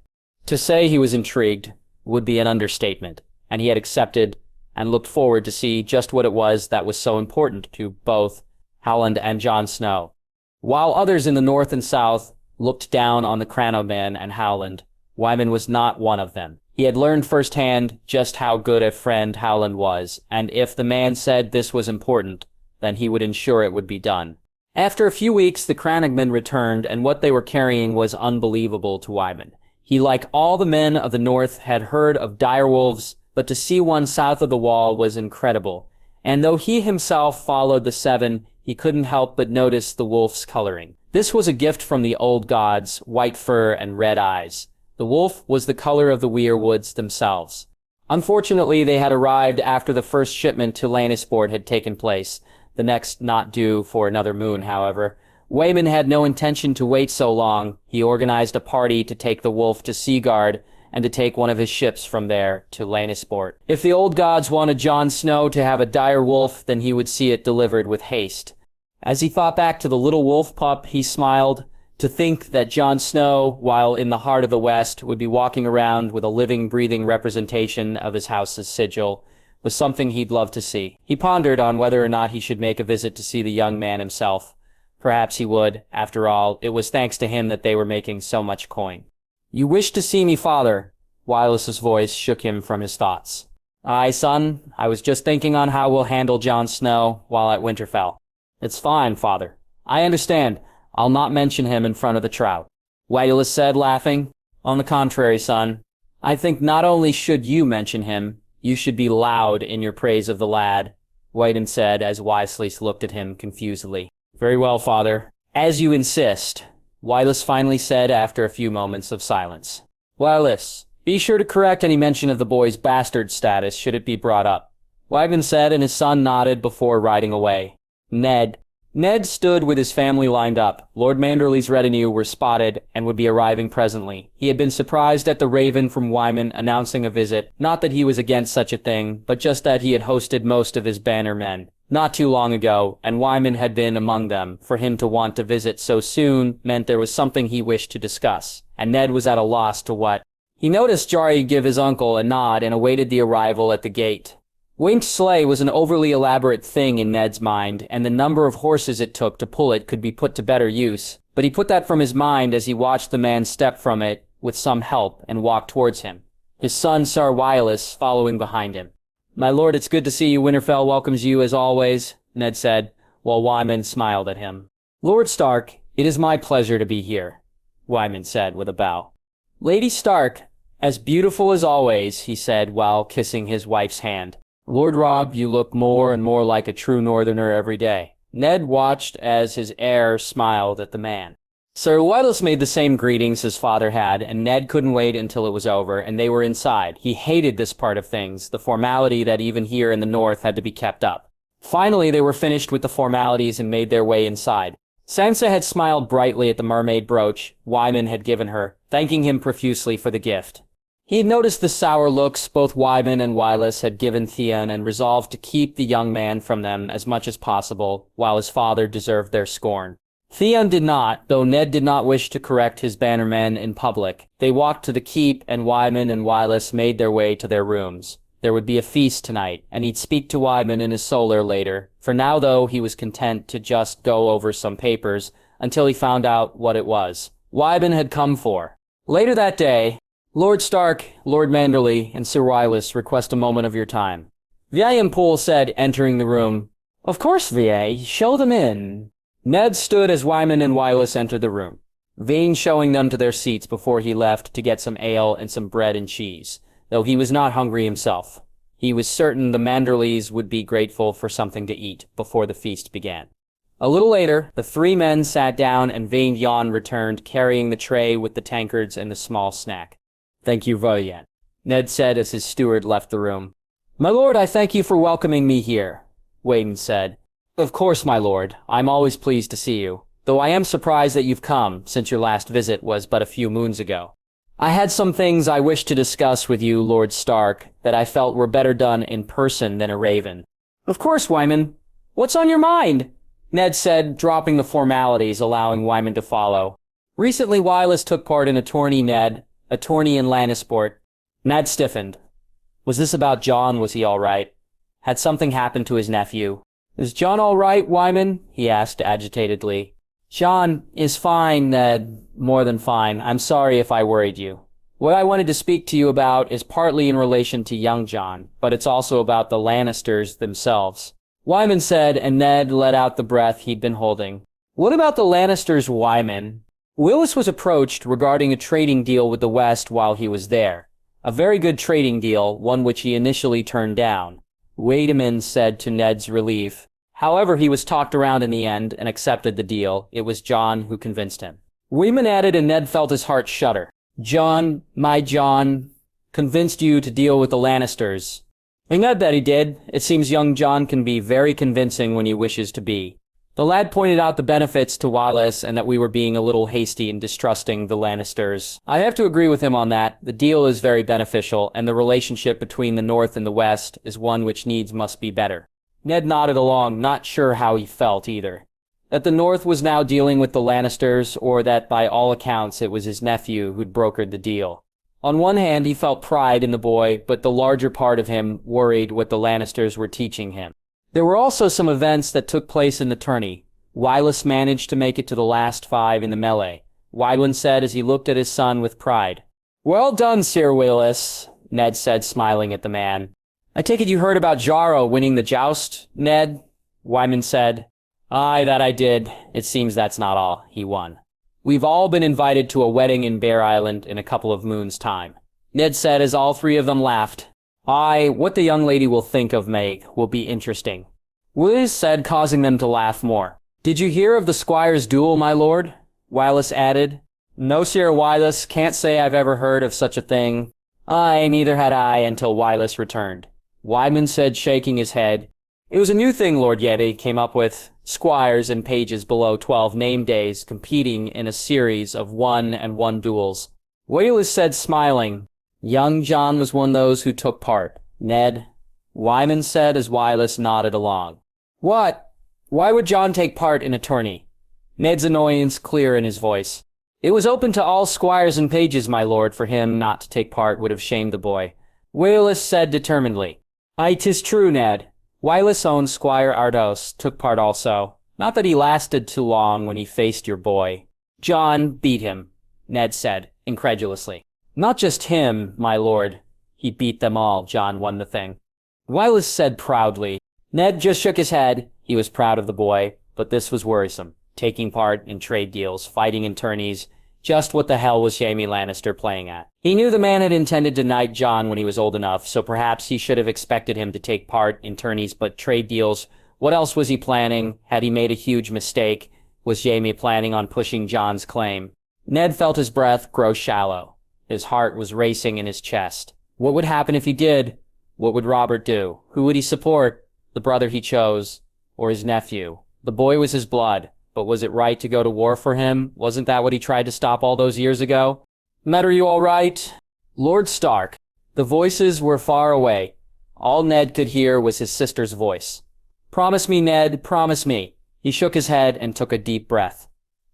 To say he was intrigued would be an understatement, and he had accepted and looked forward to see just what it was that was so important to both Howland and Jon Snow. While others in the north and south looked down on the Cranoman and Howland, Wyman was not one of them. He had learned firsthand just how good a friend Howland was, and if the man said this was important, then he would ensure it would be done. After a few weeks, the Crannogmen returned, and what they were carrying was unbelievable to Wyman. He, like all the men of the north, had heard of direwolves, but to see one south of the wall was incredible. And though he himself followed the seven, he couldn't help but notice the wolf's coloring. This was a gift from the old gods, white fur and red eyes. The wolf was the color of the weirwoods themselves. Unfortunately, they had arrived after the first shipment to Lannisport had taken place, the next not due for another moon, however. Waymon had no intention to wait so long. He organized a party to take the wolf to Seaguard and to take one of his ships from there to Lannisport. If the old gods wanted Jon Snow to have a dire wolf, then he would see it delivered with haste. As he thought back to the little wolf pup, he smiled. To think that Jon Snow, while in the heart of the West, would be walking around with a living, breathing representation of his house's sigil was something he'd love to see. He pondered on whether or not he should make a visit to see the young man himself. Perhaps he would. After all, it was thanks to him that they were making so much coin. "You wish to see me, father?" Wylis's voice shook him from his thoughts. "Aye, son. I was just thinking on how we'll handle Jon Snow while at Winterfell." "It's fine, father. I understand. I'll not mention him in front of the trout," Wylis said, laughing. "On the contrary, son. I think not only should you mention him, you should be loud in your praise of the lad," Wyton said as Wylis looked at him confusedly. "Very well, father. As you insist," Wylis finally said after a few moments of silence. "Wylis, be sure to correct any mention of the boy's bastard status should it be brought up," Wyton said, and his son nodded before riding away. Ned stood with his family lined up. Lord Manderley's retinue were spotted and would be arriving presently. He had been surprised at the Raven from Wyman announcing a visit. Not that he was against such a thing, but just that he had hosted most of his banner men not too long ago, and Wyman had been among them. For him to want to visit so soon meant there was something he wished to discuss, and Ned was at a loss to what. He noticed Jari give his uncle a nod and awaited the arrival at the gate. Winged sleigh was an overly elaborate thing in Ned's mind, and the number of horses it took to pull it could be put to better use, but he put that from his mind as he watched the man step from it with some help and walk towards him, his son Sir Wylis following behind him. "My lord, it's good to see you. Winterfell welcomes you as always," Ned said, while Wyman smiled at him. "Lord Stark, it is my pleasure to be here," Wyman said with a bow. "Lady Stark, as beautiful as always," he said while kissing his wife's hand. "Lord Robb, you look more and more like a true northerner every day." Ned watched as his heir smiled at the man. Sir Wylis made the same greetings his father had, and Ned couldn't wait until it was over, and they were inside. He hated this part of things, the formality that even here in the north had to be kept up. Finally, they were finished with the formalities and made their way inside. Sansa had smiled brightly at the mermaid brooch Wyman had given her, thanking him profusely for the gift. He had noticed the sour looks both Wyman and Wylis had given Theon and resolved to keep the young man from them as much as possible, while his father deserved their scorn. Theon did not, though Ned did not wish to correct his bannermen in public. They walked to the keep, and Wyman and Wylis made their way to their rooms. There would be a feast tonight, and he'd speak to Wyman in his solar later. For now, though, he was content to just go over some papers until he found out what it was Wyman had come for. Later that day, "Lord Stark, Lord Manderley, and Sir Wylis request a moment of your time," Poole said, entering the room. "Of course, VA. Show them in." Ned stood as Wyman and Wylis entered the room, Vane showing them to their seats before he left to get some ale and some bread and cheese, though he was not hungry himself. He was certain the Manderleys would be grateful for something to eat before the feast began. A little later, the three men sat down and Vane Jon returned, carrying the tray with the tankards and the small snack. "Thank you, Valiant," Ned said as his steward left the room. "My lord, I thank you for welcoming me here," Waden said. "Of course, my lord. I'm always pleased to see you, though I am surprised that you've come, since your last visit was but a few moons ago. I had some things I wished to discuss with you, Lord Stark, that I felt were better done in person than a raven." "Of course, Wyman. What's on your mind?" Ned said, dropping the formalities, allowing Wyman to follow. "Recently, Wylis took part in a tourney in Lannisport." Ned stiffened. Was this about Jon? Was he all right? Had something happened to his nephew? Is Jon all right, Wyman? He asked agitatedly. Jon is fine, Ned. More than fine. I'm sorry if I worried you. What I wanted to speak to you about is partly in relation to young Jon, but it's also about the Lannisters themselves. Wyman said, and Ned let out the breath he'd been holding. What about the Lannisters, Wyman? Willis was approached regarding a trading deal with the West while he was there. A very good trading deal, one which he initially turned down. Wyman said to Ned's relief. However, he was talked around in the end and accepted the deal. It was Jon who convinced him. Wyman added, and Ned felt his heart shudder. Jon, my Jon, convinced you to deal with the Lannisters. I know that he did. It seems young Jon can be very convincing when he wishes to be. The lad pointed out the benefits to Wallace and that we were being a little hasty in distrusting the Lannisters. I have to agree with him on that. The deal is very beneficial, and the relationship between the North and the West is one which needs must be better. Ned nodded along, not sure how he felt either. That the North was now dealing with the Lannisters, or that by all accounts it was his nephew who'd brokered the deal. On one hand, he felt pride in the boy, but the larger part of him worried what the Lannisters were teaching him. There were also some events that took place in the tourney. Wylis managed to make it to the last 5 in the melee. Wylan said as he looked at his son with pride. Well done, Sir Wylis, Ned said, smiling at the man. I take it you heard about Jarro winning the joust, Ned? Wyman said. Aye, that I did. It seems that's not all. He won. We've all been invited to a wedding in Bear Island in a couple of moons' time, Ned said as all 3 of them laughed. Aye, what the young lady will think of Meg will be interesting, Wylis said, causing them to laugh more. Did you hear of the squire's duel, my lord? Wylis added. No, Sir Wylis, can't say I've ever heard of such a thing. Aye, neither had I until Wylis returned, Wyman said, shaking his head. It was a new thing Lord Yeti came up with, squires and pages below 12 name days competing in a series of 1-on-1 duels. Wylis said, smiling. Young Jon was one of those who took part, Ned, Wyman said as Wylis nodded along. What? Why would Jon take part in a tourney? Ned's annoyance clear in his voice. It was open to all squires and pages, my lord. For him not to take part would have shamed the boy, Wylis said determinedly. Aye, 'tis true, Ned. Wylis' own Squire Ardos took part also. Not that he lasted too long when he faced your boy. Jon beat him, Ned said, incredulously. Not just him, my lord. He beat them all. Jon won the thing, Wylis said proudly. Ned just shook his head. He was proud of the boy, but this was worrisome. Taking part in trade deals, fighting in tourneys. Just what the hell was Jaime Lannister playing at? He knew the man had intended to knight Jon when he was old enough, so perhaps he should have expected him to take part in tourneys, but trade deals, what else was he planning? Had he made a huge mistake? Was Jaime planning on pushing Jon's claim? Ned felt his breath grow shallow. His heart was racing in his chest. What would happen if he did? What would Robert do? Who would he support? The brother he chose, or his nephew? The boy was his blood. But was it right to go to war for him? Wasn't that what he tried to stop all those years ago? Met, are you all right? Lord Stark. The voices were far away. All Ned could hear was his sister's voice. Promise me, Ned, promise me. He shook his head and took a deep breath.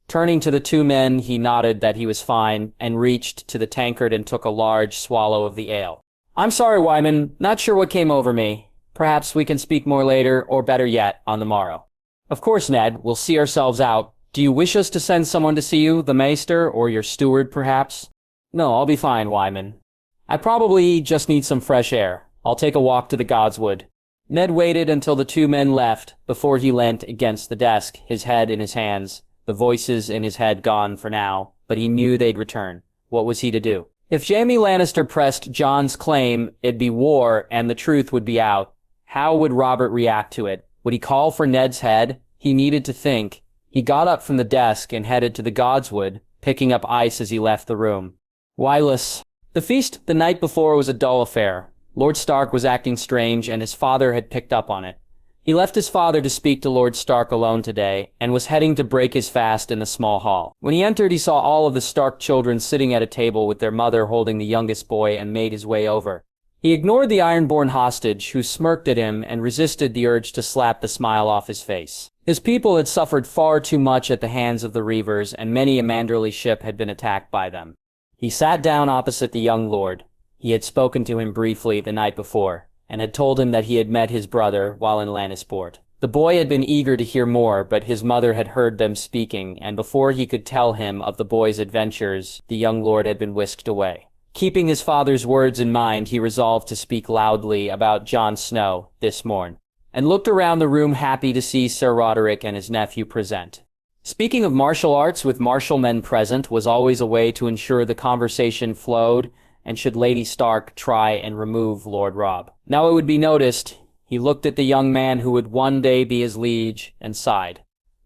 Turning to the 2 men, he nodded that he was fine and reached to the tankard and took a large swallow of the ale. I'm sorry, Wyman. Not sure what came over me. Perhaps we can speak more later, or better yet, on the morrow. Of course, Ned, we'll see ourselves out. Do you wish us to send someone to see you, the maester, or your steward, perhaps? No, I'll be fine, Wyman. I probably just need some fresh air. I'll take a walk to the Godswood. Ned waited until the 2 men left before he leant against the desk, his head in his hands, the voices in his head gone for now, but he knew they'd return. What was he to do? If Jaime Lannister pressed Jon's claim, it'd be war and the truth would be out. How would Robert react to it? Would he call for Ned's head? He needed to think. He got up from the desk and headed to the Godswood, picking up ice as he left the room. Wylis. The feast the night before was a dull affair. Lord Stark was acting strange, and his father had picked up on it. He left his father to speak to Lord Stark alone today, and was heading to break his fast in the small hall. When he entered, he saw all of the Stark children sitting at a table with their mother holding the youngest boy, and made his way over. He ignored the Ironborn hostage, who smirked at him and resisted the urge to slap the smile off his face. His people had suffered far too much at the hands of the Reavers, and many a Manderly ship had been attacked by them. He sat down opposite the young lord. He had spoken to him briefly the night before, and had told him that he had met his brother while in Lannisport. The boy had been eager to hear more, but his mother had heard them speaking, and before he could tell him of the boy's adventures, the young lord had been whisked away. Keeping his father's words in mind, he resolved to speak loudly about Jon Snow this morn, and looked around the room happy to see Sir Roderick and his nephew present. Speaking of martial arts with martial men present was always a way to ensure the conversation flowed, and should Lady Stark try and remove Lord Robb. Now it would be noticed, he looked at the young man who would one day be his liege, and sighed.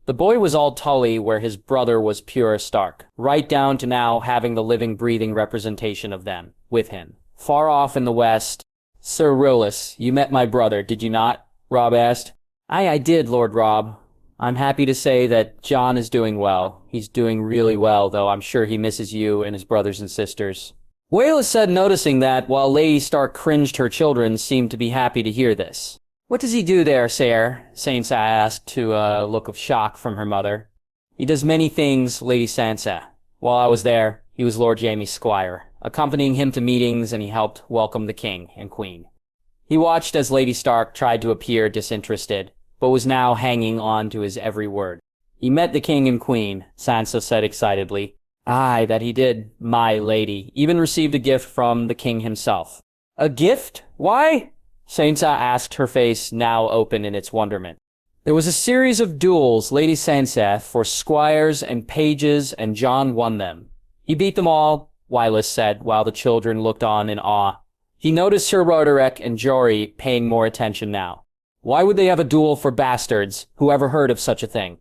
The boy was all Tully where his brother was pure Stark, right down to now having the living, breathing representation of them with him. Far off in the west, "Sir Rillus, you met my brother, did you not?" Robb asked. I did, Lord Robb. I'm happy to say that Jon is doing well. He's doing really well, though I'm sure he misses you and his brothers and sisters." Wayless said, noticing that, while Lady Stark cringed, her children seemed to be happy to hear this. "What does he do there, sire?" Sansa asked, to a look of shock from her mother. "He does many things, Lady Sansa. While I was there, he was Lord Jaime's squire, accompanying him to meetings, and he helped welcome the king and queen." He watched as Lady Stark tried to appear disinterested, but was now hanging on to his every word. "He met the king and queen," Sansa said excitedly. "Aye, that he did, my lady. Even received a gift from the king himself." "A gift? Why?" Sansa asked, her face now open in its wonderment. "There was a series of duels, Lady Sansa, for squires and pages, and Jon won them. He beat them all," Wyllis said, while the children looked on in awe. He noticed Sir Roderick and Jory paying more attention now. "Why would they have a duel for bastards? Who ever heard of such a thing?"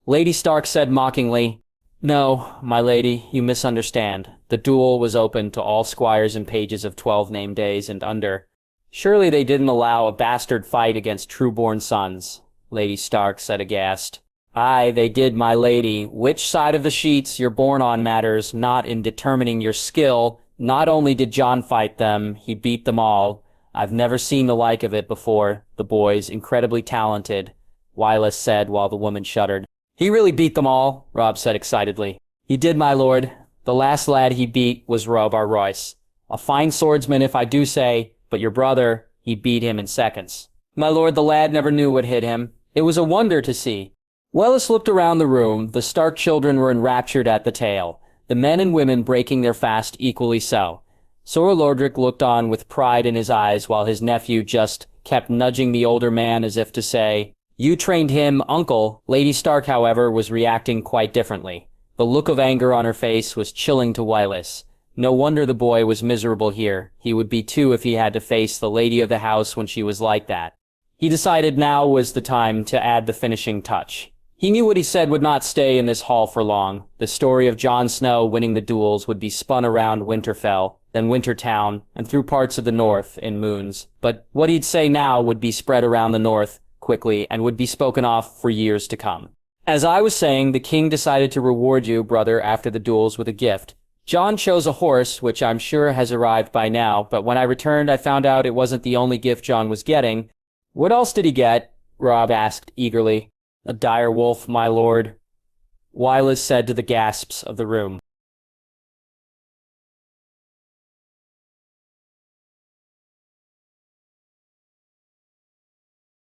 Lady Stark said mockingly, "No, my lady, you misunderstand. The duel was open to all squires and pages of 12 named days and under. Surely they didn't allow a bastard fight against true-born sons," Lady Stark said aghast. "Aye, they did, my lady. Which side of the sheets you're born on matters not in determining your skill. Not only did Jon fight them, he beat them all. I've never seen the like of it before. The boy's incredibly talented," Wyllis said while the woman shuddered. "He really beat them all," Robb said excitedly. "He did, my lord. The last lad he beat was Robb our Royce. A fine swordsman, if I do say, but your brother, he beat him in seconds. My lord, the lad never knew what hit him. It was a wonder to see." Wyllis looked around the room. The Stark children were enraptured at the tale, the men and women breaking their fast equally so. Sir Lordrick looked on with pride in his eyes while his nephew just kept nudging the older man as if to say, "You trained him, uncle." Lady Stark, however, was reacting quite differently. The look of anger on her face was chilling to Wyllis. No wonder the boy was miserable here. He would be too if he had to face the lady of the house when she was like that. He decided now was the time to add the finishing touch. He knew what he said would not stay in this hall for long. The story of Jon Snow winning the duels would be spun around Winterfell, then Wintertown, and through parts of the north in moons. But what he'd say now would be spread around the north quickly and would be spoken of for years to come. "As I was saying, the king decided to reward you, brother, after the duels with a gift. Jon chose a horse, which I'm sure has arrived by now, but when I returned I found out it wasn't the only gift Jon was getting." "What else did he get?" Robb asked eagerly. "A dire wolf, my lord," Wyllis said to the gasps of the room.